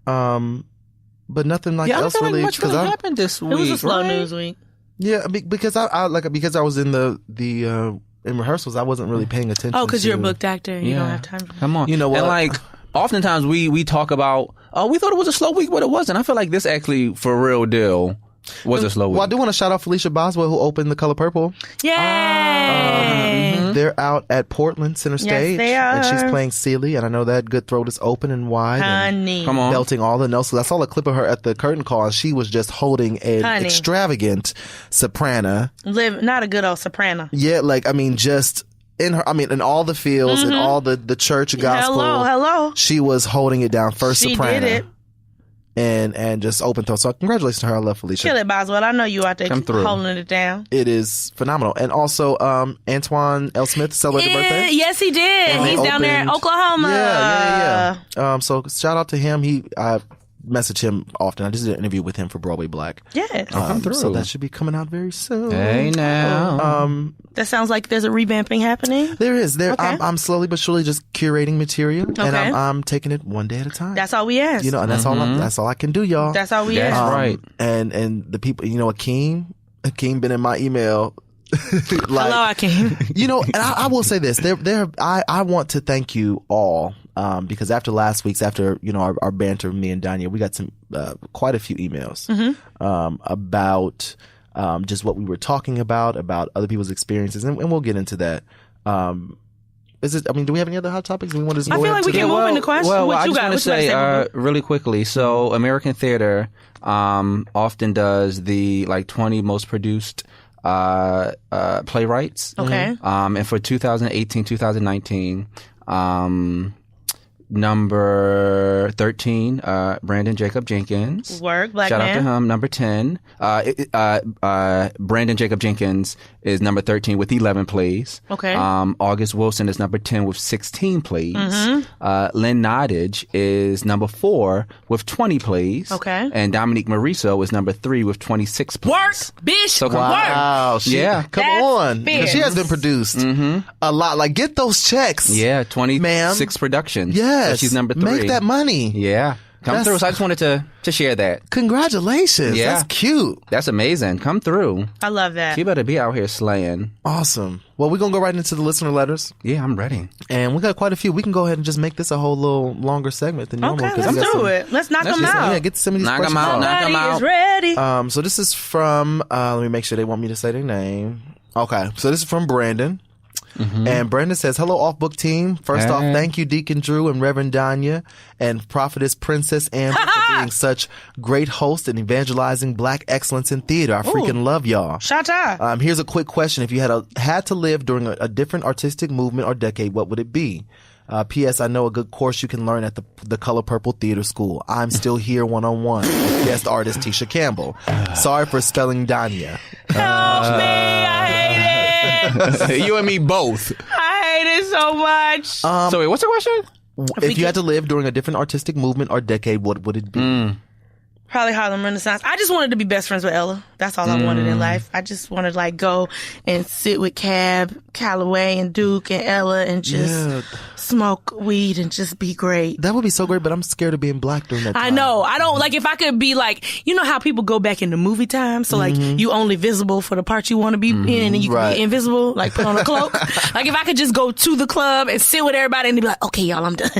But nothing else really. Much really happened this week. It was a slow news week. Yeah, because I was in the in rehearsals, I wasn't really paying attention. Oh, because you're a booked actor. You don't have time for that. Come on. You know what? And like, oftentimes we talk about, we thought it was a slow week, but it wasn't. I feel like this actually, for real deal, was a slow week. Well, I do want to shout out Felicia Boswell, who opened The Color Purple. Yay! They're out at Portland Center Stage. Yes, they are. And she's playing Celie, and I know that good throat is open and wide. Honey. Come on. Belting all the notes. So I saw a clip of her at the curtain call, and she was just holding an extravagant soprano. Not a good old soprano. Yeah, just in all the fields and all the church gospel. Hello. She was holding it down first soprano. She did it. And just open throat. So congratulations to her. I love Felicia. Kill it, Boswell. I know you out there holding it down. It is phenomenal. And also, Antoine L. Smith celebrated birthday. Yes, he did. And he's down there in Oklahoma. Yeah. So shout out to him. I message him often. I just did an interview with him for Broadway Black. Yes. Come through. So that should be coming out very soon. Hey now. That sounds like there's a revamping happening. There is. Okay. I'm slowly but surely just curating material, and I'm taking it one day at a time. That's all we ask. And that's all I can do, y'all. That's all we ask. That's right. And the people, Akeem been in my email. Hello, Akeem. And I will say this: I want to thank you all, because after last week's, our banter, me and Danya, we got quite a few emails about just what we were talking about other people's experiences, and we'll get into that. is it? I mean, do we have any other hot topics? We want to. I feel like we can move into questions. Well, what I you just got? want to say really quickly. So, American theater often does the 20 most produced playwrights. Okay. And for 2018, 2019. Number 13, Brandon Jacob Jenkins. Work, black Shout man. out to him. Number 10, Brandon Jacob Jenkins is number 13 with 11 plays. Okay. August Wilson is number 10 with 16 plays. Lynn Nottage is number 4 with 20 plays. Okay. And Dominique Mariso is number 3 with 26 plays. Work, bitch. So work. Wow. Come on. fierce. She has been produced a lot. Like, get those checks. Yeah, 26 Ma'am. productions. Yes. So she's number 3. Make that money. Yeah. Come through. So I just wanted to share that. Congratulations. Yeah. That's cute. That's amazing. Come through. I love that. She better be out here slaying. Awesome. Well, we're going to go right into the listener letters. Yeah, I'm ready. And we got quite a few. We can go ahead and just make this a whole little longer segment than normal. Okay, let's do it. Let's knock them out. Yeah, get some of these Knock 'em questions out. off. Knock 'em out. Is ready. So this is from, let me make sure they want me to say their name. Okay. So this is from Brandon. And Brandon says, hello, Off-Book team. First off, thank you, Deacon Drew and Reverend Danya and Prophetess Princess Amber for being such great hosts and evangelizing black excellence in theater. I freaking love y'all. Shata. Here's a quick question. If you had to live during a different artistic movement or decade, what would it be? P.S. I know a good course you can learn at the Color Purple Theater School. I'm Still Here 101. Guest artist Tisha Campbell. Sorry for spelling Danya. Help me. I hate it. You and me both. I hate it so much. So wait, what's the question? If you had to live during a different artistic movement or decade, what would it be? Probably Harlem Renaissance. I just wanted to be best friends with Ella. That's all I wanted in life. I just wanted to go and sit with Calloway and Duke and Ella and just smoke weed and just be great. That would be so great, but I'm scared of being black during that time. I know. I don't if I could be you know how people go back into movie time? So you only visible for the part you want to be in and then you can be invisible, put on a cloak. If I could just go to the club and sit with everybody and be like, okay, y'all, I'm done.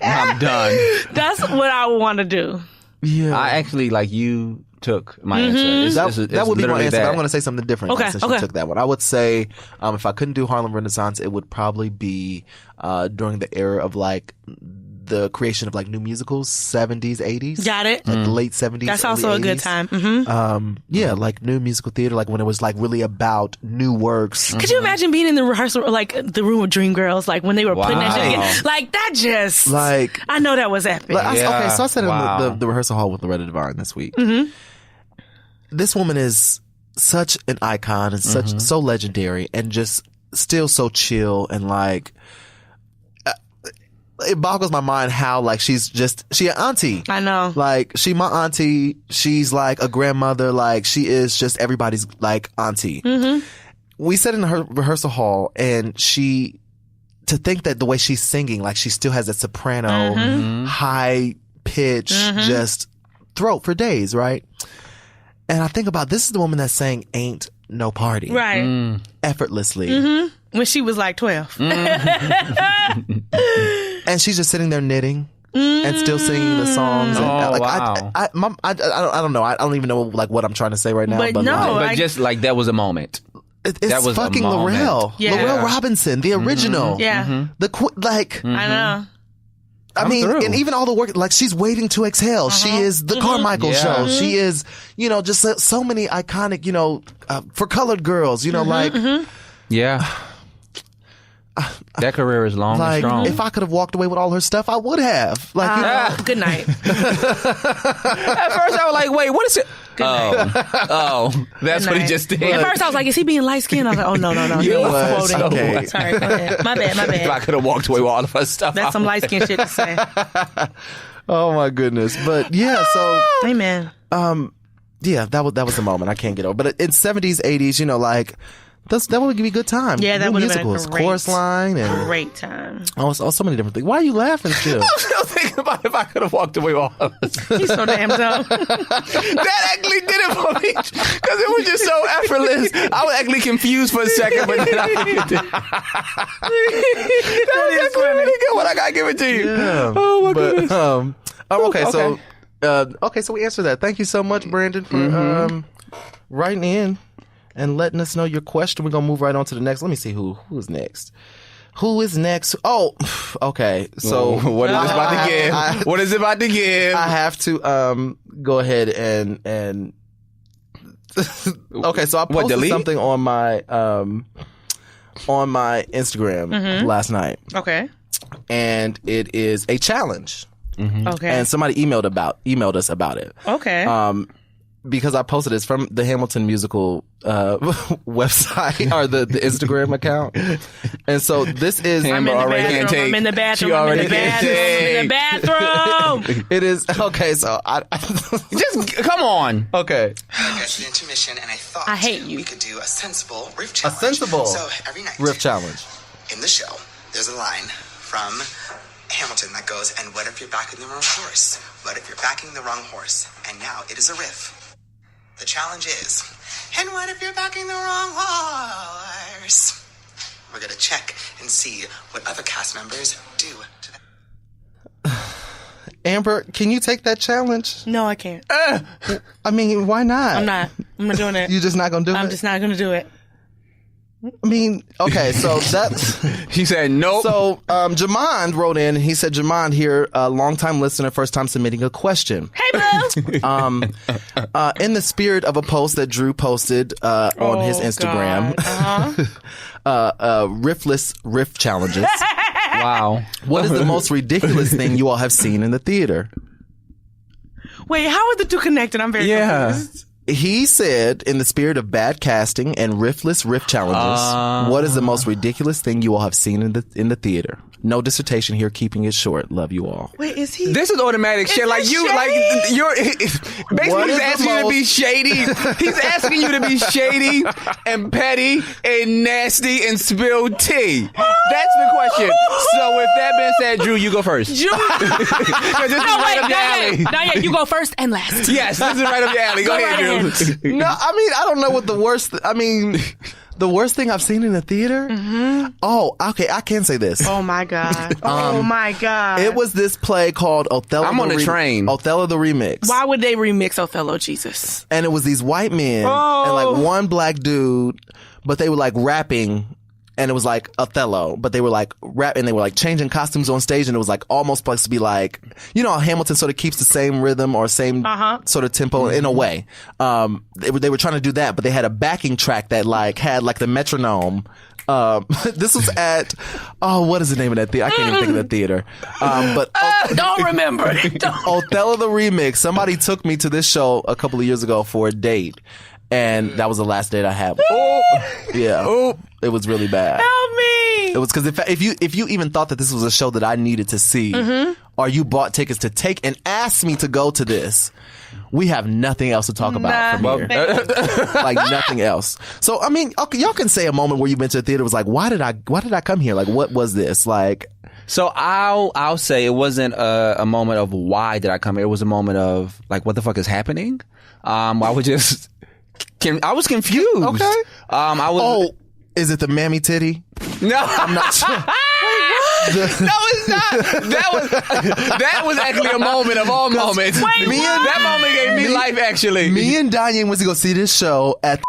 I'm done. That's what I want to do. Yeah. I actually you took my answer. That would be my answer. But I'm going to say something different. Okay, Since you took that one. I would say, if I couldn't do Harlem Renaissance, it would probably be during the era of the creation of new musicals, 70s, 80s. Got it. The late 70s. That's also a good time. Mm-hmm. New musical theater, when it was really about new works. Could you imagine being in the rehearsal, the room with Dreamgirls, when they were putting that shit together? That just, I know that was epic. Okay, so I sat in the rehearsal hall with Loretta Devine this week. Mm-hmm. This woman is such an icon and so legendary and just still so chill and it boggles my mind how she's an auntie. I know. She my auntie. She's a grandmother. She is just everybody's auntie. Mm-hmm. We sat in her rehearsal hall and to think that the way she's singing, she still has that soprano, high pitch, just throat for days, right? And I think about this is the woman that sang "Ain't No Party," right? Effortlessly. When she was 12. And she's just sitting there knitting and still singing the songs. And, wow. I don't know. I don't even know what I'm trying to say right now. But no, just that was a moment. It's that was fucking Laurel. Yeah. Laurel Robinson, the original. Yeah. The I know. I mean, and even all the work, she's Waiting to Exhale. She is the Carmichael Show. She is, just so many iconic, for colored girls, Yeah. That career is long and strong. If I could have walked away with all her stuff, I would have. Good night. At first, I was wait, what is it? That's what he just did. At first, I was is he being light skinned? I was oh, no. You was. Okay. Sorry, go ahead. My bad. If I could have walked away with all of her stuff. That's some light skinned shit to say. Oh, my goodness. But, yeah, so. Amen. Yeah, that was the moment. I can't get over. But in 70s, 80s, that would give me a good time. Yeah, that would have been a great, chorus line and great time. Oh, so many different things. Why are you laughing still? I'm still thinking about if I could have walked away with all of this. He's so damn dumb. That actually did it for me because it was just so effortless. I was actually confused for a second, but then I figured it. That was actually really good. What I gotta give it to you. Yeah. Oh my goodness. So we answered that. Thank you so much, Brandon, for writing in. and letting us know your question. We're going to move right on to the next. Let me see who's next. Who is next? Oh, okay. So what is it about to give? What is it about to give? I have to go ahead and okay. So I posted something on my Instagram last night. Okay. And it is a challenge. Okay. And somebody emailed us about it. Okay. Because I posted this from the Hamilton musical website or the Instagram account. And so this is I'm in the bathroom. I'm in the bathroom. It is okay, so I just come on. Okay. I got an intermission and I thought we could do a sensible riff challenge. A sensible so every night riff challenge. In the show, there's a line from Hamilton that goes, and what if you're backing the wrong horse? What if you're backing the wrong horse? And now it is a riff. The challenge is, and what if you're backing the wrong horse? We're going to check and see what other cast members do to that. Amber, can you take that challenge? No, I can't. I mean, why not? I'm not doing it. You're just not going to do it? I'm just not going to do it. I mean, okay, so that's... He said nope. So, Jamond wrote in, and he said, Jamond here, a long-time listener, first time submitting a question. Hey, boo! In the spirit of a post that Drew posted on his Instagram, riffless riff challenges. Wow. What is the most ridiculous thing you all have seen in the theater? Wait, how are the two connected? I'm very confused. He said, in the spirit of bad casting and riffless riff challenges, what is the most ridiculous thing you all have seen in the theater? No dissertation here, keeping it short. Love you all. Wait, is he? This is automatic shit. Like you, shady? you're basically he's asking you to be shady. He's asking you to be shady and petty and nasty and spill tea. That's the question. So with that being said, Drew, you go first. Drew. Not yet. You go first and last. Yes, this is right up your alley. Go ahead, Drew. No, I mean, I don't know what the worst... The worst thing I've seen in the theater? Mm-hmm. Oh, okay, I can say this. Oh, my God. Oh, my God. It was this play called Othello. I'm on the train. Othello the Remix. Why would they remix Othello, Jesus? And it was these white men and like one black dude, but they were like rapping. And it was like Othello, but they were like rapping, they were like changing costumes on stage, and it was like almost supposed to be like, you know how Hamilton sort of keeps the same rhythm or same sort of tempo in a way. They were trying to do that, but they had a backing track that like had like the metronome. This was at, what is the name of that theater? I can't even think of that theater. But don't remember. Othello the Remix. Somebody took me to this show a couple of years ago for a date. And that was the last date I had. Yeah. It was really bad. Help me. It was because if you even thought that this was a show that I needed to see, or you bought tickets to take and asked me to go to this, we have nothing else to talk about from here. Like nothing else. So I mean, okay, y'all can say a moment where you've been to a theater was like, why did I come here? Like, what was this? Like, so I'll say it wasn't a moment of why did I come here. It was a moment of like, what the fuck is happening? I was confused. Okay. I was. Is it the mammy titty? No, I'm not sure. No, it's not. That was actually a moment of all moments. That moment gave me life. Actually, me and Diane was to go see this show at.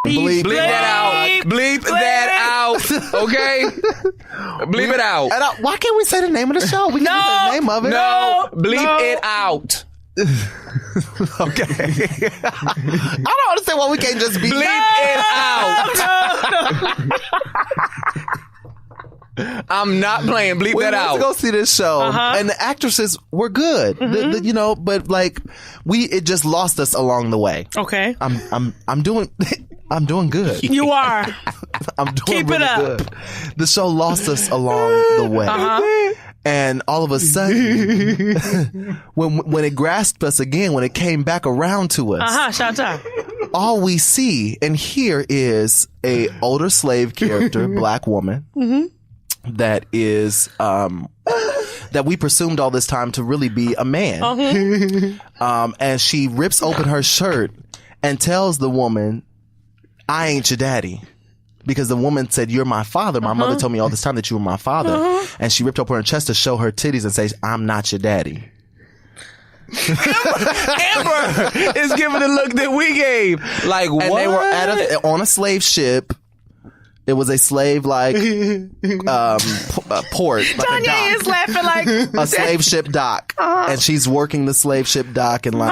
Bleep that out. Bleep that out. Okay. Bleep it out. And why can't we say the name of the show? We can't say the name of it. No. Bleep it out. Okay. I don't understand why we can't just be bleep it out. I'm not playing. Bleep that out. We went to go see this show, and the actresses were good. You know, but like it just lost us along the way. Okay. I'm doing good. You are. I'm doing Keep it up. Good. The show lost us along the way. And all of a sudden, when it grasped us again, when it came back around to us, shout out. All we see and hear is a older slave character, black woman, that is that we presumed all this time to really be a man. And she rips open her shirt and tells the woman, "I ain't your daddy." Because the woman said, "You're my father. My mother told me all this time that you were my father." And she ripped open her chest to show her titties and say, "I'm not your daddy." Amber is giving the look that we gave. Like, and what? they were on a slave ship. It was a slave like port. Like Tanya is laughing like a slave ship dock, and she's working the slave ship dock and like,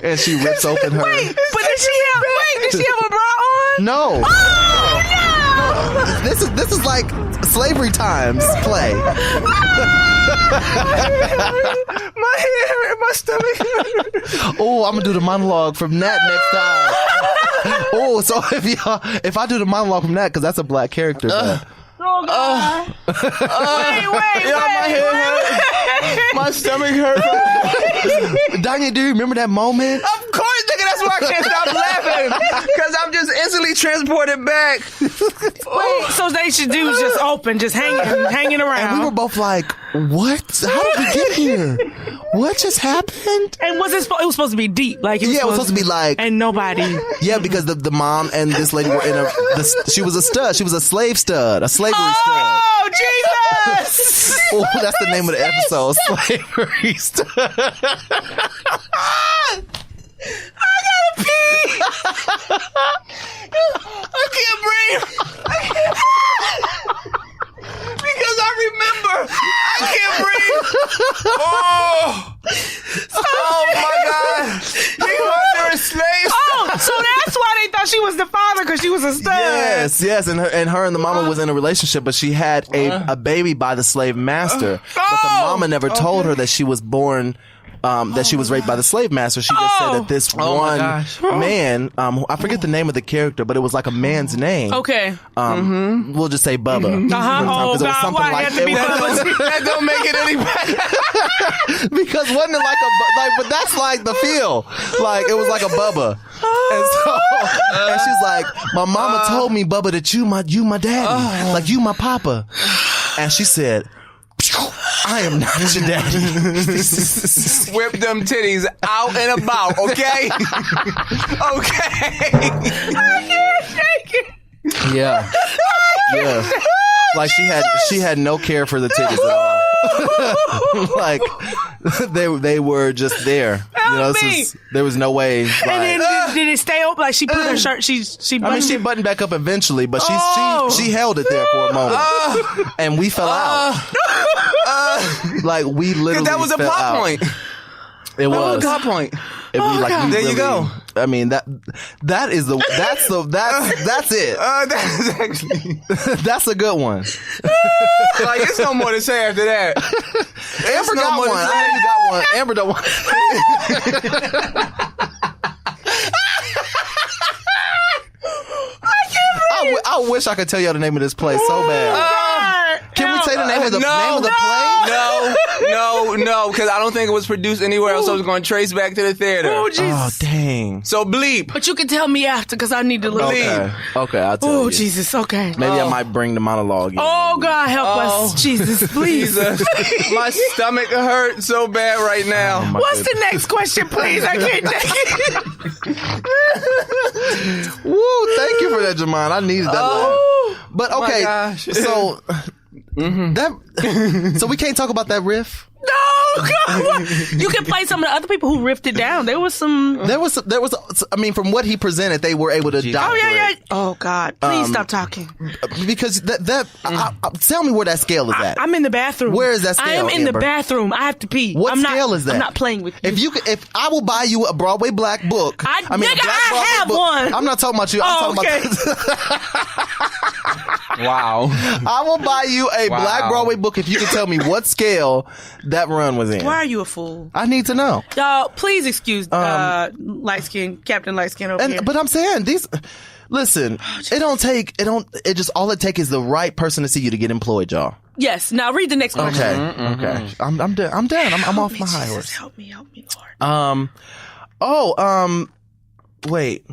and she rips open her. Wait, but did she have a bra on? No. Oh, no. This is like slavery times play. My hair and my stomach hurt. Oh, I'm gonna do the monologue from that next time. Oh, so if I do the monologue from that, because that's a black character. Oh, God. Wait. My hair hurt. My stomach hurt. Danya, do you remember that moment? Of course, nigga. That's why I can't stop laughing. Because I'm just instantly transported back. Wait, so they should do just open, just hanging around. And we were both like, what? How did we get here? What just happened? And was it was supposed to be deep? Like it was supposed to be like... And nobody... Yeah, because the mom and this lady were in she was a stud. She was a slave stud. A slavery stud. Oh, Jesus! Oh, that's the name of the episode. Slavery stud. I gotta pee! I can't breathe. Because I remember. I can't breathe. Oh my God. You were a slave. Oh, so that's why they thought she was the father, because she was a stud. Yes, and her and the mama was in a relationship, but she had a baby by the slave master. But the mama never told her that she was born. That she was raped by the slave master. She just said that this one man, I forget the name of the character, but it was like a man's name. Okay. We'll just say Bubba. Oh, God, why it had to be Bubba? That don't make it any better. Because wasn't it but that's like the feel. Like, it was like a Bubba. And she's like, my mama told me, Bubba, that you my daddy. Like, you my papa. And she said, I am not your daddy. Whip them titties out and about, okay? Okay. I can't shake it. Yeah. Like, she had no care for the titties at all. Like, they were just there. There was no way. Like, and then did it stay open? Like, she put her shirt, she buttoned back up eventually, but she held it there for a moment. And we fell out. Like, we literally that was a fell plot out. point. It was a plot point. There you go. I mean, that's it. That is actually that's a good one. Like, it's no more to say after that. Amber got one. I know you got one. Amber don't want. I wish I could tell y'all the name of this play so bad. Can we say the name of the play? No, because I don't think it was produced anywhere else. So I was going to trace back to the theater. Oh, Jesus. Oh, dang. So bleep. But you can tell me after, because I need to look. Okay, I'll tell you. Oh, Jesus, okay. Maybe I might bring the monologue in. Oh, God, help us. Jesus, please. Jesus. My stomach hurts so bad right now. Oh, what's the next question, please? I can't take it. Woo, thank you for that, Jamon. I needed that. But okay, so so we can't talk about that riff. No, God, you can play some of the other people who riffed it down. There was. I mean, from what he presented, they were able to doctor it. Oh, God, please stop talking. Because tell me where that scale is at. I'm in the bathroom. Where is that scale? I am in Amber? the bathroom. I have to pee. What scale is that? I'm not playing with you. If I will buy you a Broadway black book, I have book, one. I'm not talking about you. I'm talking about. Wow. I will buy you a black Broadway book if you can tell me what scale that run was in. Why are you a fool? I need to know. Y'all, please excuse Captain Light Skin over here. But I'm saying listen, it just all it takes is the right person to see you to get employed, y'all. Yes. Now read the next question. Okay. I'm done. I'm off my high horse. Help me, Lord. Wait.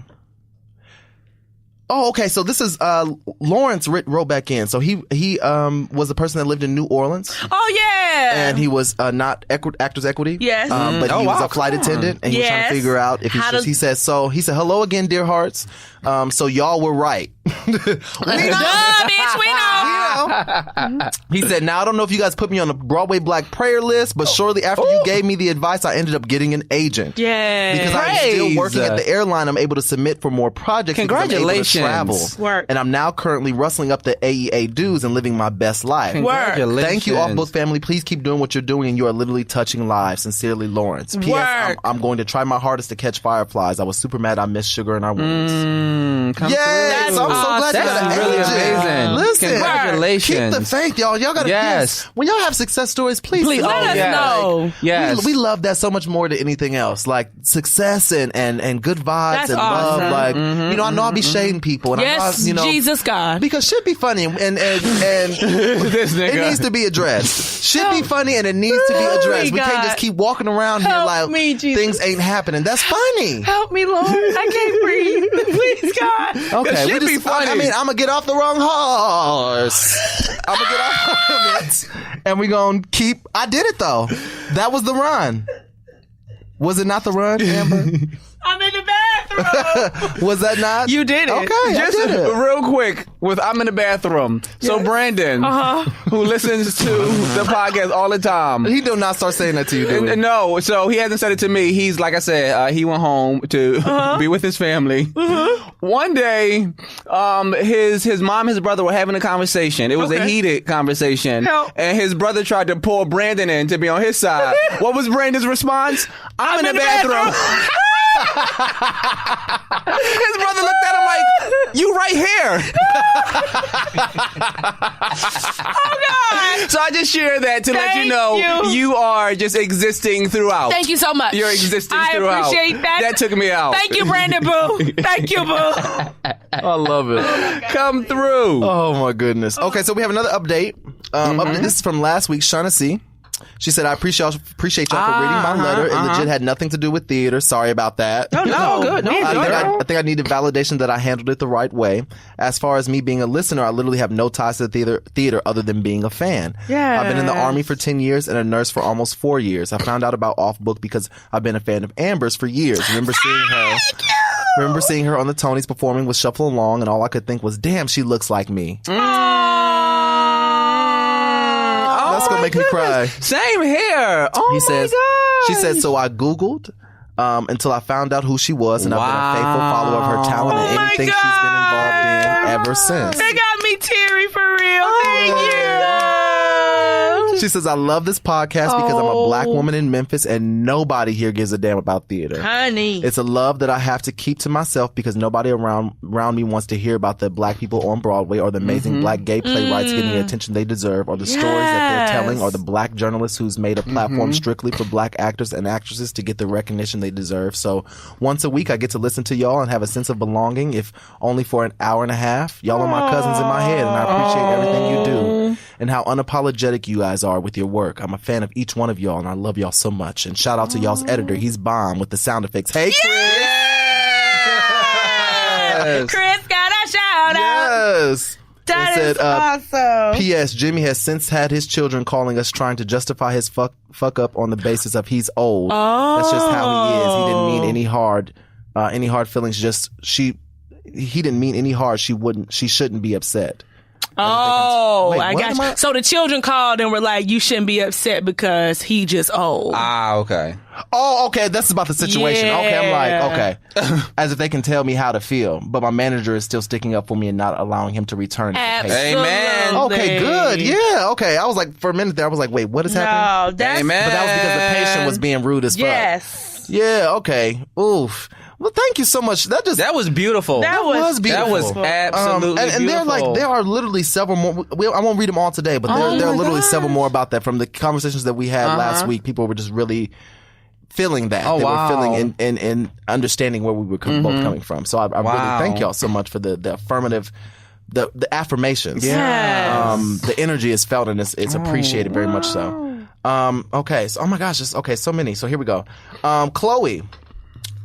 Oh, okay. So this is Lawrence wrote back in. So he was the person that lived in New Orleans. Oh yeah, and he was not Actors Equity. Yes, but he was a flight attendant, and he was trying to figure out if he said hello again, dear hearts. So y'all were right. We know, bitch. We know. y'all. He said, now I don't know if you guys put me on the Broadway Black prayer list, but shortly after you gave me the advice, I ended up getting an agent. Yeah. Because I'm still working at the airline, I'm able to submit for more projects. Congratulations. I'm able to travel. And I'm now currently rustling up the AEA dues and living my best life. Congratulations. Thank you, Off Book family. Please keep doing what you're doing, and you are literally touching lives. Sincerely, Lawrence. P.S. I'm going to try my hardest to catch fireflies. I was super mad I missed Sugar in Our Wounds. Yes, I'm so glad you got an really agent. amazing. Listen, congratulations. keep the faith, y'all. Y'all gotta when y'all have success stories, please let us know. We love that so much more than anything else. Like success and good vibes and awesome. love. Like I know I'll be shading people. And yes, I know, Jesus God. because shit be funny and This nigga. it needs to be addressed. Shit be funny and it needs to be addressed. We can't just keep walking around here like things ain't happening. That's funny. Help me, Lord. I can't breathe. Please, God. Okay, shit be funny. I mean, I'm gonna get off the wrong horse. I'm gonna get off of it, and we gonna keep. I did it though. That was the run. Was it not the run, Amber? I'm in the bathroom. Was that not? You did it. Okay, Just I did it. real quick, I'm in the bathroom. So Brandon, who listens to the podcast all the time. He do not start saying that to you, do he? No, so he hasn't said it to me. He's, like I said, he went home to be with his family. One day, his mom and his brother were having a conversation. It was a heated conversation. And his brother tried to pull Brandon in to be on his side. What was Brandon's response? I'm in the bathroom. His brother looked at him like, you right here. Oh, God. So I just share that to let you know you are just existing throughout. Thank you so much. You're existing throughout. I appreciate that. That took me out. Thank you, Brandon Boo. Thank you, Boo. I love it. Come through. Oh my goodness. Okay, so we have another update. This is from last week, Shauna C. She said, I appreciate y'all for reading my letter. It legit had nothing to do with theater. Sorry about that. No, good. No, I think I needed validation that I handled it the right way. As far as me being a listener, I literally have no ties to the theater other than being a fan. Yeah. I've been in the Army for 10 years and a nurse for almost 4 years. I found out about Off Book because I've been a fan of Amber's for years. Remember seeing her on the Tonys performing with Shuffle Along, and all I could think was, damn, she looks like me. That's gonna make me cry. Same here. Oh, he says, she said, so I Googled until I found out who she was, and I've been a faithful follower of her talent and anything she's been involved in ever since. They got me teary for real. Thank you. She says, I love this podcast because I'm a black woman in Memphis and nobody here gives a damn about theater. Honey. It's a love that I have to keep to myself because nobody around me wants to hear about the black people on Broadway or the amazing black gay playwrights getting the attention they deserve or the stories that they're telling or the black journalists who's made a platform strictly for black actors and actresses to get the recognition they deserve. So once a week I get to listen to y'all and have a sense of belonging, if only for an hour and a half. Y'all are my cousins in my head and I appreciate everything you do and how unapologetic you guys are with your work. I'm a fan of each one of y'all and I love y'all so much. And shout out to y'all's editor. He's bomb with the sound effects. Hey, Chris! Yes! Chris got a shout out. Yes! That is awesome. P.S. Jimmy has since had his children calling us trying to justify his fuck up on the basis of he's old. That's just how he is. He didn't mean any hard feelings. He didn't mean any hard. She shouldn't be upset. I got you. So the children called and were like, you shouldn't be upset because he just old. Okay. Oh, okay. That's about the situation. Yeah. Okay. I'm like, okay. As if they can tell me how to feel. But my manager is still sticking up for me and not allowing him to return. Amen. Okay, good. Yeah. Okay. I was like, for a minute there, I was like, wait, what is happening? No, that's... Amen. But that was because the patient was being rude as fuck. Yes. Yeah. Okay. Oof. Well, thank you so much. That was beautiful. That was beautiful. That was absolutely and beautiful. there are literally several more. I won't read them all today, but there are literally several more about that from the conversations that we had last week. People were just really feeling that. They were feeling and understanding where we were both coming from. So I really thank y'all so much for the affirmative, the affirmations. Yeah. The energy is felt and it's appreciated very much so. Okay. So, oh my gosh. So many. So here we go.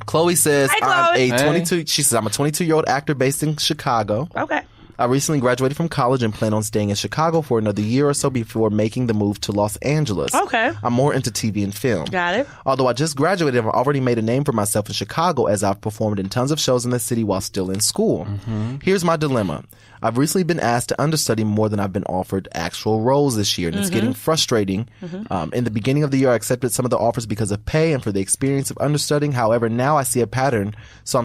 Chloe says, Hi, Chloe. She says, I'm a 22-year-old actor based in Chicago. Okay. I recently graduated from college and plan on staying in Chicago for another year or so before making the move to Los Angeles. Okay. I'm more into TV and film. Got it. Although I just graduated, I've already made a name for myself in Chicago as I've performed in tons of shows in the city while still in school. Here's my dilemma. I've recently been asked to understudy more than I've been offered actual roles this year, and it's getting frustrating. In the beginning of the year, I accepted some of the offers because of pay and for the experience of understudying. However, now I see a pattern, so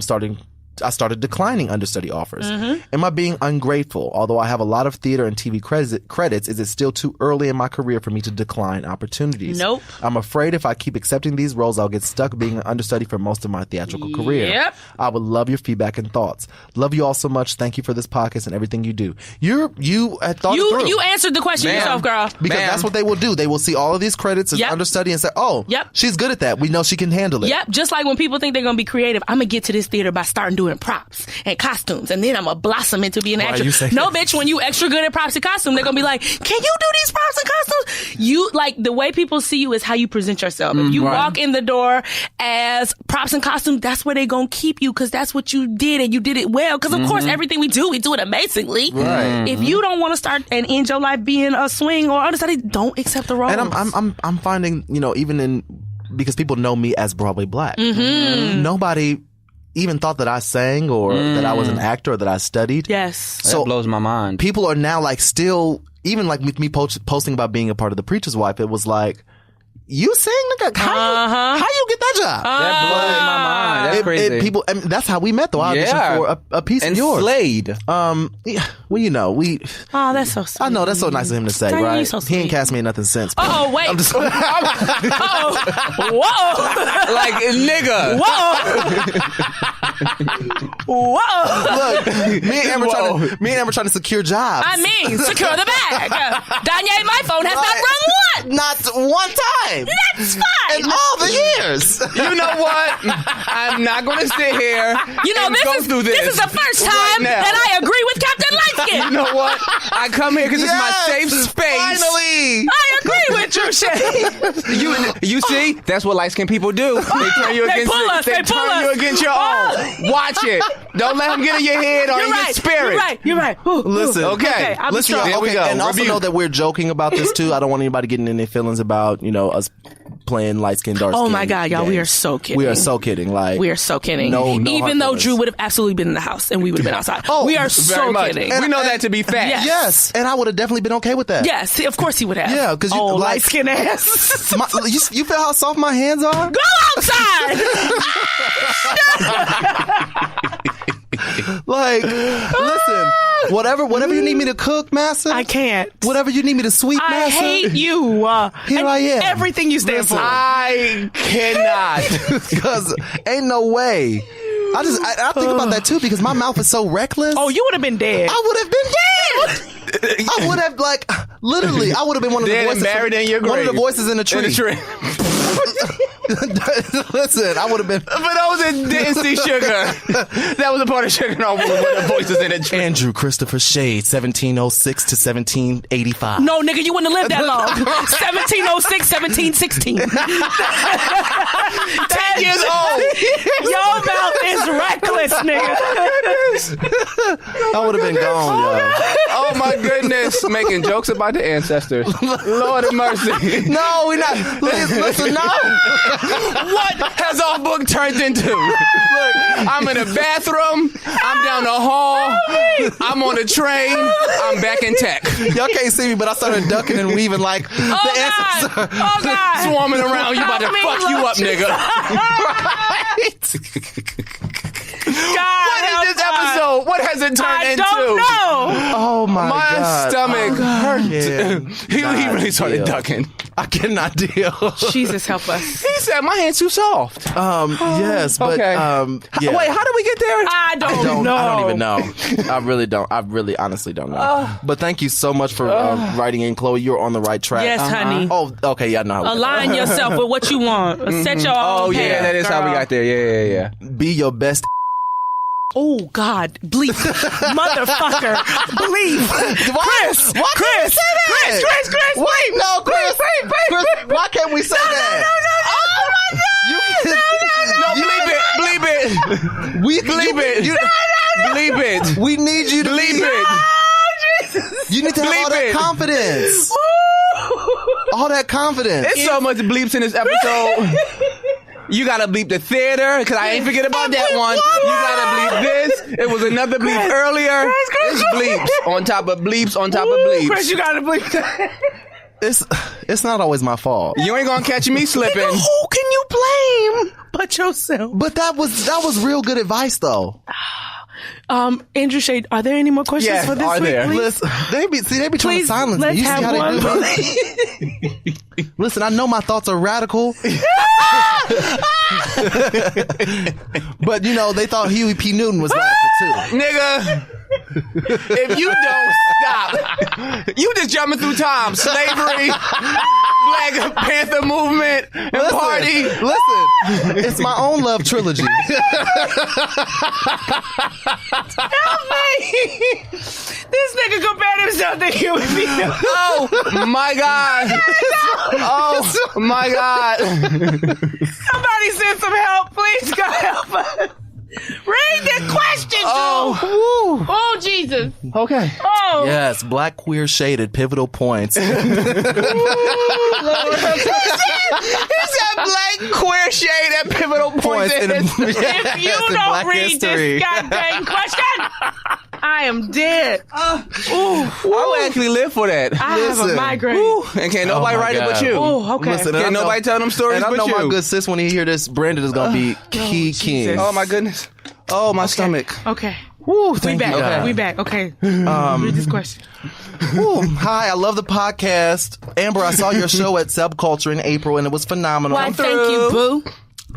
I started declining understudy offers. Am I being ungrateful? Although I have a lot of theater and TV credits, is it still too early in my career for me to decline opportunities? Nope. I'm afraid if I keep accepting these roles, I'll get stuck being an understudy for most of my theatrical career. Yep. I would love your feedback and thoughts. Love you all so much. Thank you for this podcast and everything you do. You had thought it through. You answered the question yourself, girl. Because that's what they will do. They will see all of these credits as understudy and say, oh, she's good at that. We know she can handle it. Yep. Just like when people think they're going to be creative, I'm going to get to this theater by starting doing props and costumes, and then I'm going to blossom into being an actor. No, bitch, when you extra good at props and costumes, they're going to be like, can you do these props and costumes? You, like, the way people see you is how you present yourself. If you walk in the door as props and costumes, that's where they're going to keep you because that's what you did and you did it well. Because, of course, everything we do it amazingly. Right. If you don't want to start and end your life being a swing or understudy, don't accept the roles. And I'm finding, even because people know me as Broadway Black. Nobody even thought that I sang or that I was an actor or that I studied. Yes. So that blows my mind. People are now like still, even like with me posting about being a part of The Preacher's Wife, it was like, you sing? How you get that job? That blows my mind. That's crazy. And that's how we met though. I auditioned for a piece of yours. Slayed. Yeah, well, we. Oh, that's so sweet. I know, that's so nice of him to say, Dang, right? so He ain't cast me in nothing since. Oh, wait. I'm just Whoa. Like, nigga. Whoa. Look, me and Amber trying to secure jobs. I mean, secure the bag. Danye, my phone has not rung one. Not one time. That's fine. In all the years. You know what? I'm not going to sit here and go through this. This is the first time that I agree with Captain Lightskin. You know what? I come here because it's my safe space. Finally. I agree with you, Shay. You see? That's what light-skinned people do. They turn you against They turn you against your own. Watch it. Don't let them get in your head or in your spirit. You're right. Listen. Okay. Listen, There we go. And also know that we're joking about this too. I don't want anybody getting any feelings about, us playing light skin, dark skin. Oh my God, y'all, games. we are so kidding. We are so kidding. Like, we are so kidding. No even though Drew would have absolutely been in the house and we would have been outside. We are so kidding. We know that to be fact. Yes. And I would have definitely been okay with that. Yes, of course he would have. Yeah, because you light skin ass. You feel how soft my hands are? Go outside. Like, listen, whatever you need me to cook, Master. I can't. Whatever you need me to sweep, I Master. hate you. Here I am. Everything you stand for. I cannot. Because ain't no way. I think about that too because my mouth is so reckless. Oh, you would have been dead. I would have been dead. I would have literally. I would have been one of the voices. Buried in your grave. One of the voices in the tree. Listen, I would have been. For those that didn't see Sugar, that was a part of Sugar No More with the voices in the tree. Andrew Christopher Shade, 1706 to 1785. No, nigga, you wouldn't have lived that long. 1706, 1716. 10 years old. Your mouth is reckless, nigga. I would have been gone, Oh my goodness. Making jokes about the ancestors. Lord of mercy. No, we're not. Listen, no. What has our book turned into? Look, I'm in a bathroom. I'm down the hall. I'm on a train. I'm back in tech. Y'all can't see me, but I started ducking and weaving like the ancestors are swarming around. You about to fuck you up, nigga. God, what is this episode? What has it turned into? I don't know. Oh my God. My stomach hurt. He really started ducking. I cannot deal. Jesus, help us. He said my hand's too soft. Yes, but okay. yeah. Wait, how did we get there? I don't know. I don't even know. I really don't. I really honestly don't know. But thank you so much for writing in, Chloe. You're on the right track. Yes, honey. Oh, okay. Yeah, I know how align yourself with what you want. Set your own path, yeah, that is girl. how we got there. Yeah. Be your best. Oh God, bleep, motherfucker, bleep. Chris. Wait, no, Chris. Chris, why can't we say that? Oh my God. No, bleep it. We bleep it. No. Bleep it. We need you to Bleep it. You need to have all that confidence. All that confidence. There's so much bleeps in this episode. You gotta bleep the theater, because I ain't forget about that one. You gotta bleep this. It was another bleep earlier. It's bleeps on top of bleeps on top of bleeps. Chris, you gotta bleep that. It's not always my fault. You ain't gonna catch me slipping. Nigga, who can you blame but yourself? But that was real good advice, though. Andrew Shade, are there any more questions Yes, for this are week? there? Please? Listen, they be trying to silence me. Let's You see have how one. they do me? Listen, I know my thoughts are radical. But, they thought Huey P. Newton was radical, too. Nigga, if you don't stop, you just jumping through time. Slavery, Black Panther movement, and party. Listen, it's my own love trilogy. This nigga compared himself to Huey P. Newton. Oh my God. Oh my God. Somebody send some help. Please, God help us. Read this question, Drew. Oh, Jesus. Okay. Oh. Yes, Black queer shaded pivotal points. He said black queer shade at pivotal points. If you don't read this goddamn question, I am dead. I would actually live for that. I have a migraine. And can't nobody write it but you. Oh, okay. Listen, Can't nobody tell them stories and I but know you. my good sis, when he hear this, Brandon is going to be key king. Oh my goodness. Oh, my stomach. Okay. Woo, thank We back. you, God. We back. Okay. Read this question. Woo. Hi, I love the podcast. Amber, I saw your show at Subculture in April, and it was phenomenal. Why, thank you, boo.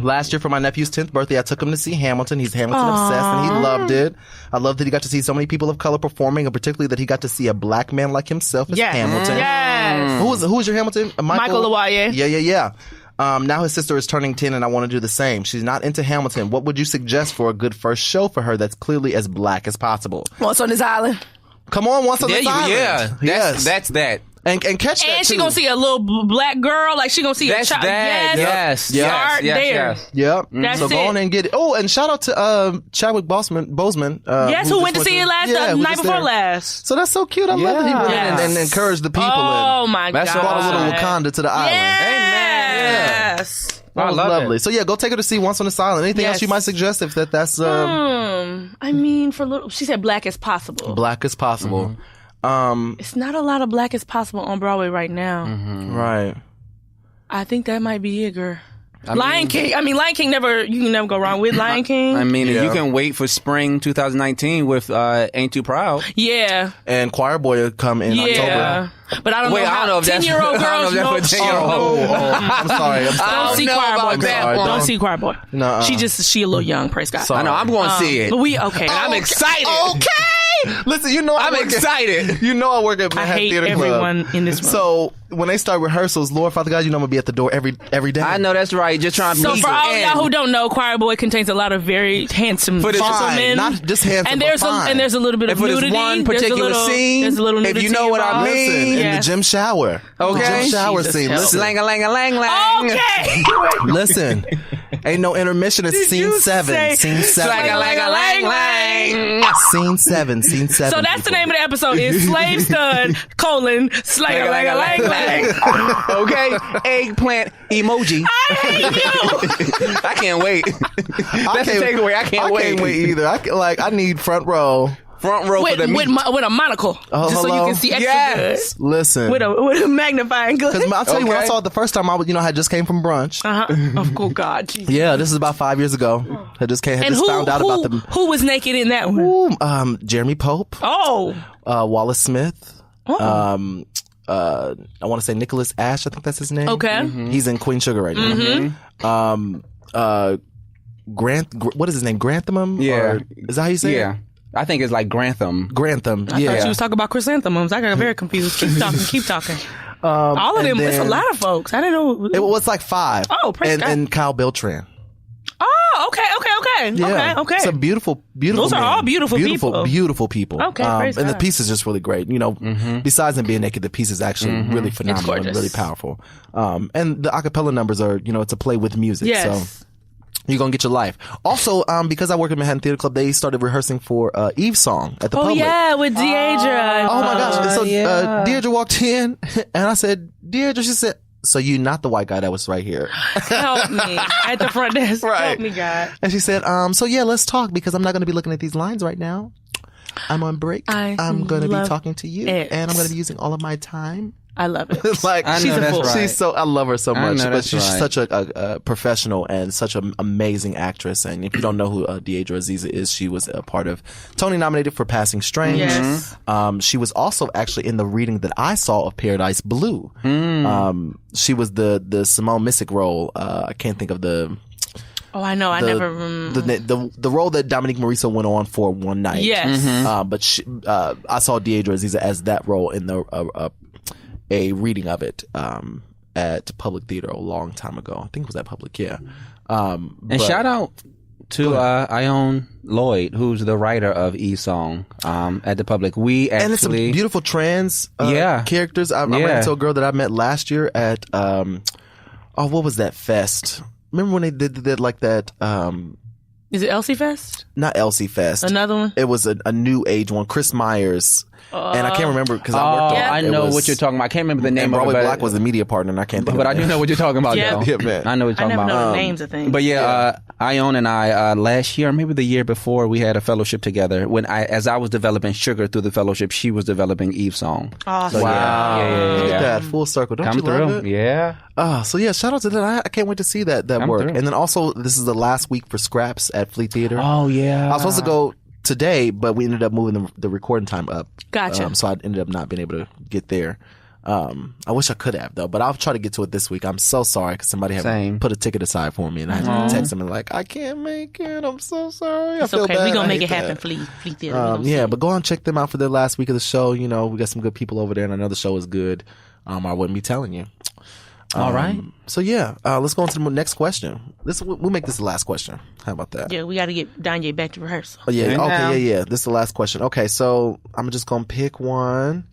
Last year for my nephew's 10th birthday, I took him to see Hamilton. He's Hamilton obsessed, and he loved it. I love that he got to see so many people of color performing, and particularly that he got to see a black man like himself as Hamilton. Yes. Who was your Hamilton? Michael Lawaye. Yeah. Now his sister is turning 10, and I want to do the same. She's not into Hamilton. What would you suggest for a good first show for her that's clearly as black as possible? Once on this island. Come on, Once on this island. Yeah. That's that. And catch that, And she too. gonna see a little black girl. Like, she gonna see That's a child. that. Yes. Start there. Yep. That's so it. go on and get it. Oh, and shout out to Chadwick Boseman. Yes, who went to see it last who night just before there. last. So that's so cute. I love that he went in and encouraged the people. Oh, and my God. brought a little Wakanda to the island. Yes. That was lovely. So yeah, go take her to see Once on this Island. Anything Yes. else you might suggest if that's I mean, for little, she said black as possible. black as possible? It's not a lot of black as possible on Broadway right now. Right. I think that might be it, girl. Lion King. I mean, Lion King you can never go wrong with Lion King. I mean, you can wait for spring 2019 with Ain't Too Proud. Yeah. And Choir Boy will come in October. But I don't Wait, know I how don't know if that's 10-year-old I don't girls know if that's for 10-year-old. I'm sorry. Don't see know Choir about Boy. that Don't one. see Choir Boy. Nuh-uh. She a little young, praise God. I know, I'm going to see it. But I'm excited. Okay. Listen, I'm excited. You know I work at I Manhattan hate Theater Club. everyone in this room. So when they start rehearsals, Lord Father God, you know I'm gonna be at the door every day. I know that's right. Just trying to So meet for all the y'all who end. don't know, Choir Boy contains a lot of very handsome For this- gentlemen. Not just handsome, and but there's fine. and there's a little bit of And for this nudity. one There's a particular little- scene, there's a little if you nudity know what I involved. mean. Listen, in Yeah. the gym shower. Okay. The gym shower Jesus scene. help. Listen. Slang-a-lang-a-lang-lang. Okay. Listen. Ain't no intermission. It's Did scene you 7. say- Scene 7. Slang-a-lang-a-lang-lang. Scene 7. Scene 7. So that's the name of the episode is Slave Stud, slang-a-lang-a-lang-lang. Okay. Eggplant emoji. I hate you. I can't wait. That's the takeaway. I can't I can't wait either. I need front row. Front row for the meat. With a monocle, Oh, just so you hello? can see extra Yes. Listen. good. With a magnifying glass. Because I'll tell you, when I Okay. saw it the first time, I had just came from brunch. Of course, God, Jesus. Yeah, this is about 5 years ago. I just And found out about them. who was naked in that one? Ooh, Jeremy Pope, Oh, Wallace Smith. I want to say Nicholas Ash. I think that's his name. okay. He's in Queen Sugar right now. What is his name? Grantham? Yeah. Or, is that how you say it? Yeah. I think it's like Grantham. Grantham. I Yeah. thought you was talking about chrysanthemums. I got very confused. Keep talking. All of and them. It's a then- lot of folks. I didn't know. It was like 5. Oh, praise God. And Kyle Beltran. Oh, okay. Yeah. Okay. It's a beautiful Those are men. all beautiful people. Beautiful people. Okay, praise and the God. piece is just really great. Besides them being naked, the piece is actually really phenomenal and gorgeous. really powerful. And the a cappella numbers are, it's a play with music. Yes. So you're gonna get your life. Also, because I work at Manhattan Theater Club, they started rehearsing for Eve's song at the Public. Oh yeah, with Deidre. Oh my gosh! So Deirdre walked in, and I said, "Deirdre," she said, "So you're not the white guy that was right here." Help me at the front desk. Right. Help me, God. And she said, "So yeah, let's talk because I'm not going to be looking at these lines right now. I'm on break. I'm going to be talking to you, and I'm going to be using all of my time." I love it. Like I know that's right. she's so I love her so much, but she's right. such a professional and such an amazing actress. And if you don't know who Deidre Aziza is, she was a part of Tony nominated for Passing Strange. Yes. She was also actually in the reading that I saw of Paradise Blue. She was the Simone Missick role. I can't think of the. Oh, I know. I never. The role that Dominique Morisseau went on for one night. Yes. But I saw Deidre Aziza as that role in the a reading of it at Public Theater a long time ago. I think it was at Public, yeah. And shout out to Ione Lloyd, who's the writer of E-Song at the Public. We actually... And it's some beautiful trans characters. I ran into a girl that I met last year at, what was that fest? Remember when they did like that... Is it Elsie Fest? Not Elsie Fest. Another one? It was a new age one. Chris Myers. And I can't remember because I worked on it. I know what you're talking about. I can't remember the name of it. Broadway Black was the media partner, and I can't think of it. But I do know what you're talking about, Yeah. though. Yeah, man. I know what you're talking I never about. know the names of things. But Ione and I, last year, maybe the year before, we had a fellowship together. As I was developing Sugar through the fellowship, she was developing Eve's Song. Awesome. So, Wow. Yeah. Look at that. Full circle. Don't Come you through. love it? Yeah. So yeah, shout out to that. I can't wait to see that Come work. through. And then also, this is the last week for Scraps at Fleet Theater. Oh, yeah. I was supposed to go today, but we ended up moving the recording time up. Gotcha. So I ended up not being able to get there. I wish I could have though, but I'll try to get to it this week. I'm so sorry because somebody had put a ticket aside for me, and I had to text them and like, I can't make it. I'm so sorry. It's I feel okay. bad. We're going to I make it hate happen, that. Fleet Theater. Yeah, but go on and check them out for their last week of the show. You know, we got some good people over there, and I know the show is good. I wouldn't be telling you. All right. So yeah, let's go on to the next question. We'll make this the last question. How about that? Yeah, we got to get Danye back to rehearsal. Oh, yeah. Hang Okay. down. Yeah. This is the last question. Okay. So I'm just gonna pick one.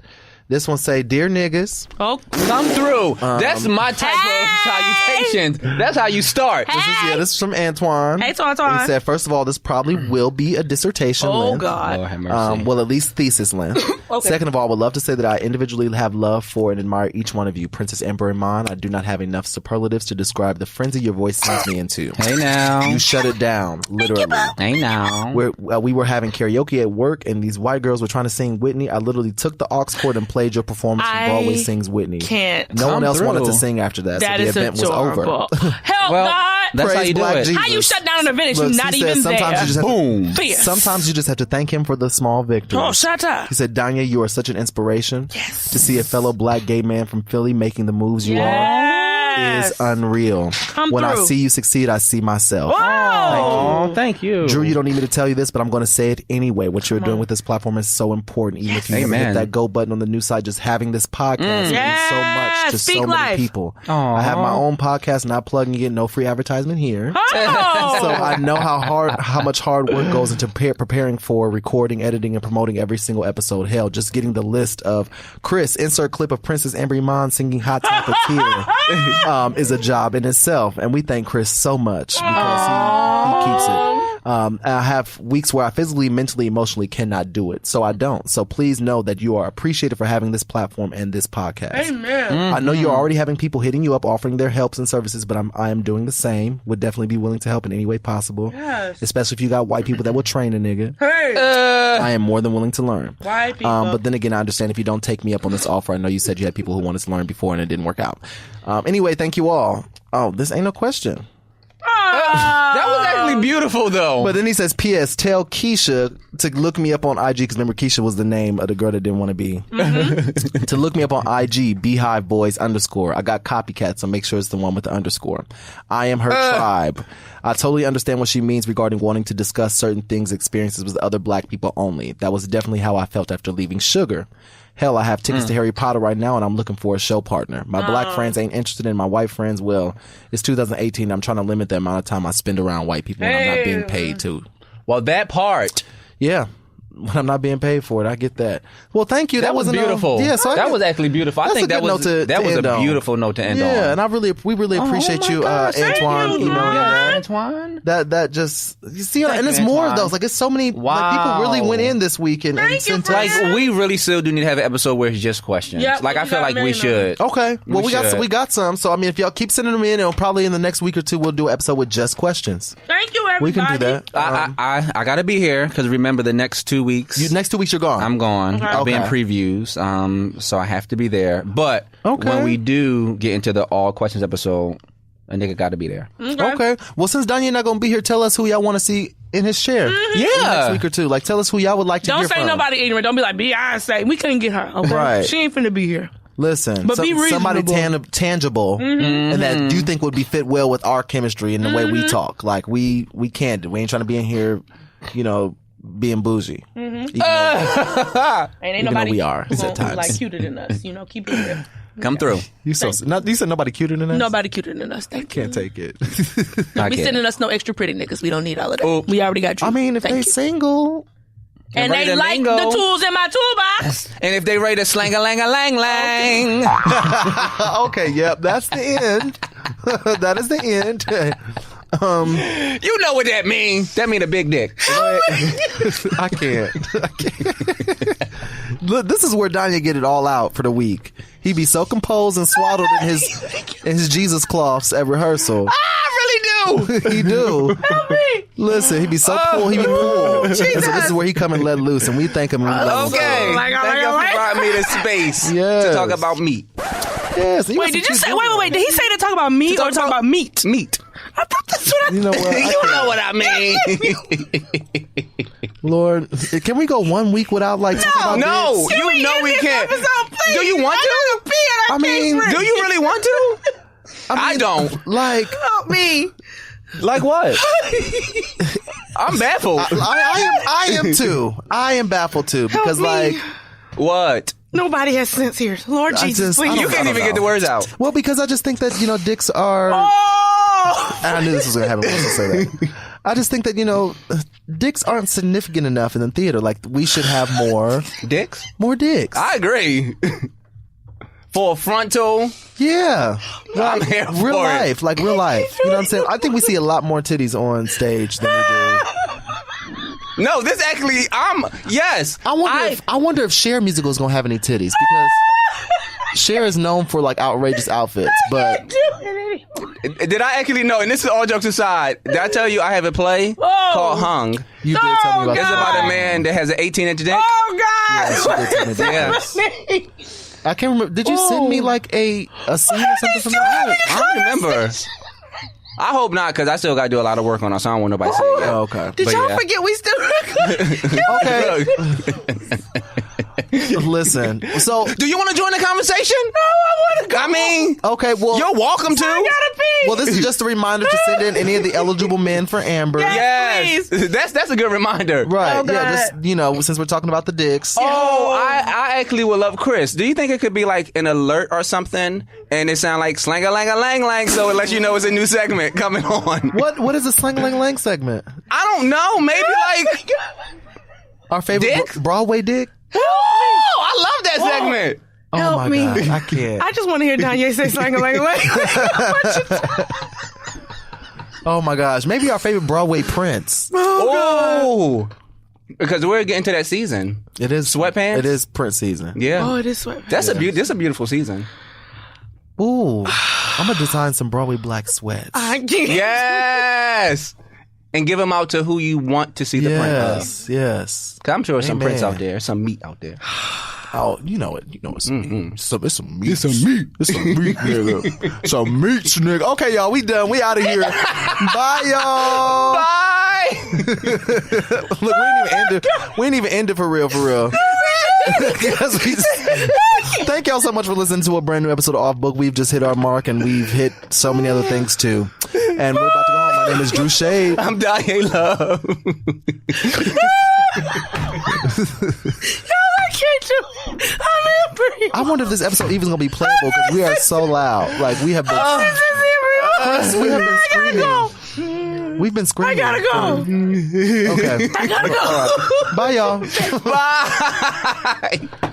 This one say, "Dear niggas." Oh, Come through. That's my type of salutation. That's how you start. This is from Antoine. Hey, Antoine. He said, "First of all, this probably will be a dissertation Oh, length. God. Lord have mercy. Well, at least thesis length. Okay. Second of all, I would love to say that I individually have love for and admire each one of you. Princess Amber Iman, I do not have enough superlatives to describe the frenzy your voice sends me into. Hey now. You shut it down, literally. Hey now. We were having karaoke at work, and these white girls were trying to sing Whitney. I literally took the aux cord and played your performance from Broadway Sings Whitney. Can't. No one Come else wanted through. to sing after that, That so the is event adorable. was over. Help, Well, God. that's how Praise you do Black it. Jesus. How you shut down an event if Look, you're not she said even sometimes there? you just have Boom. Fierce. Sometimes you just have to thank him for the small victories. Oh, shut up. He said, "Danya, you are such an inspiration. To see a fellow black gay man from Philly making the moves you are is unreal. Come when I through. see you succeed, I see myself." Oh, thank you. Drew, you don't need me to tell you this, but I'm going to say it anyway. What you're doing with this platform is so important. Even if you never hit Amen. that go button on the new site, just having this podcast means so much to Speak so life. many people. Aw. I have my own podcast, not plugging it, no free advertisement here. Oh. So I know how much hard work goes into preparing for recording, editing, and promoting every single episode. Hell, just getting the list of Chris, insert clip of Princess Amber Iman singing Hot Topics here is a job in itself. And we thank Chris so much because he keeps it. I have weeks where I physically, mentally, emotionally cannot do it. So I don't. So please know that you are appreciated for having this platform and this podcast. Amen. I know you're already having people hitting you up, offering their helps and services, but I am doing the same. Would definitely be willing to help in any way possible. Yes. Especially if you got white people that will train a nigga. Hey. I am more than willing to learn. White people. But then again, I understand if you don't take me up on this offer. I know you said you had people who wanted to learn before and it didn't work out. Anyway, thank you all. Oh, this ain't no question. That was actually beautiful, though. But then he says, P.S. Tell Keisha to look me up on IG, because remember, Keisha was the name of the girl that didn't want to be. To look me up on IG, Beehive Boys _ I got copycat, so make sure it's the one with the _ I am her tribe. I totally understand what she means regarding wanting to discuss certain things, experiences with other black people only. That was definitely how I felt after leaving Sugar. Hell, I have tickets to Harry Potter right now, and I'm looking for a show partner. My black friends ain't interested in my white friends. Well, it's 2018. I'm trying to limit the amount of time I spend around white people, and I'm not being paid to. Well, that part. Yeah. I'm not being paid for it. I get that. Well, thank you. That was beautiful. That was actually beautiful. I think that was a beautiful note to end on. Yeah, and we really appreciate you, Antoine. Antoine. That just you see, and it's more of those. Like, it's so many. Like, people really went in this week and sent us. Like, we really still do need to have an episode where it's just questions. Yep, like, I feel like we should. Okay. Well, we got some. So I mean, if y'all keep sending them in, it'll probably in the next week or two we'll do an episode with just questions. Thank you, everybody. We can do that. I gotta be here because remember the next 2 weeks. Next 2 weeks you're gone. I'm gone. I'll be in previews. So I have to be there. But when we do get into the all questions episode, a nigga got to be there. Okay. Well, since Danya not gonna be here, tell us who y'all want to see in his chair. Yeah. Next week or two. Like, tell us who y'all would like to hear from. Don't say nobody ignorant. Don't be like Beyonce. We couldn't get her. Okay? Right. She ain't finna be here. Listen, but be somebody tangible and that you think would be fit well with our chemistry and the way we talk. Like, we can't. We ain't trying to be in here, being bougie. Ain't even nobody we are at times. Like cuter than us. Keep it real. Come through. You said nobody cuter than us? Nobody cuter than us. Thank you. Can't take it. Don't be sending us no extra pretty niggas. We don't need all of that. We already got you. I mean, if they single. And they like the tools in my toolbox. And if they rate a slang-a-lang-a-lang-lang. Okay, yep, that's the end. That is the end. You know what that means. That mean a big dick. I can't. Look, this is where Danya get it all out for the week. He be so composed and swaddled in his Jesus cloths at rehearsal. I really do. He do. Help me. Listen, he be so cool. He be cool. So this is where he come and let loose, and we thank him. Okay. Thank you for brought me to space to talk about meat. Yes. Wait, did you say? Wait. Did he say to talk about meat or talk about meat? Meat. I thought that's what You know what? You know what I mean. Lord, can we go 1 week without talking about no, dicks? you know we can't. Do you want to? I mean, do you really want to? I don't. Help me. Like what? I'm baffled. I am too. I am baffled too because what? Nobody has sense here. Lord Jesus, please. You can't even get the words out. Well, because I just think that dicks are. I knew this was gonna happen. Once I say that. I just think that dicks aren't significant enough in the theater. Like, we should have more dicks. More dicks. I agree. For a frontal. Yeah. I'm here for real life. Like real life. You know what I'm saying? I think we see a lot more titties on stage than we do. No, this actually, yes. I wonder if Cher musical is going to have any titties because Cher is known for outrageous outfits, but. Did I actually know? And this is all jokes aside. Did I tell you I have a play called Hung? You did tell me about It's about a man that has an 18-inch dick. Oh, God. Yes, I can't remember. Did you send me a scene or something from that? I don't remember. I hope not, because I still got to do a lot of work on it, so I don't want nobody to see it. Oh, okay. Did y'all forget we still Okay. Listen. So, do you want to join the conversation? No, I want to go. I mean, okay, well, you're welcome to. I gotta pee. Well, this is just a reminder to send in any of the eligible men for Amber. Yes. That's a good reminder. Right. Oh, yeah, just, since we're talking about the dicks. Oh, I actually would love Chris. Do you think it could be an alert or something and it sound like slang-a-lang-a-lang-lang so it lets you know it's a new segment coming on? What is a slang-a-lang-lang segment? I don't know. Maybe our favorite Broadway dick? Oh, I love that segment. Oh my God, I can't. I just want to hear Danya say slang-a-lang-a-lang. Oh my gosh, maybe our favorite Broadway Prince. Oh, because we're getting to that season. It is Sweatpants. It is Prince season. Yeah. Oh, it is Sweatpants. That's a beautiful season. Ooh, I'm gonna design some Broadway black sweats. I can't. Yes. And give them out to who you want to see the print. Yes. Cause I'm sure there's some prints out there, some meat out there. Oh, you know it. You know it's some meat. It's some meat. It's some meat. It's some meat, nigga. Some meat, nigga. Okay, y'all, we done. We out of here. Bye, y'all. Bye. Look, we ain't even end it for real. Thank y'all so much for listening to a brand new episode of Off Book. We've just hit our mark, and we've hit so many other things too. And we're about to go home. My name is Drew Shade. I'm Danye Love. I can't do it. I'm Amber. I wonder if this episode even gonna be playable because we are so loud. We have been. This is Amber. We have been screaming. We've been screaming. I gotta go. Okay. I gotta go. Bye, y'all. Bye.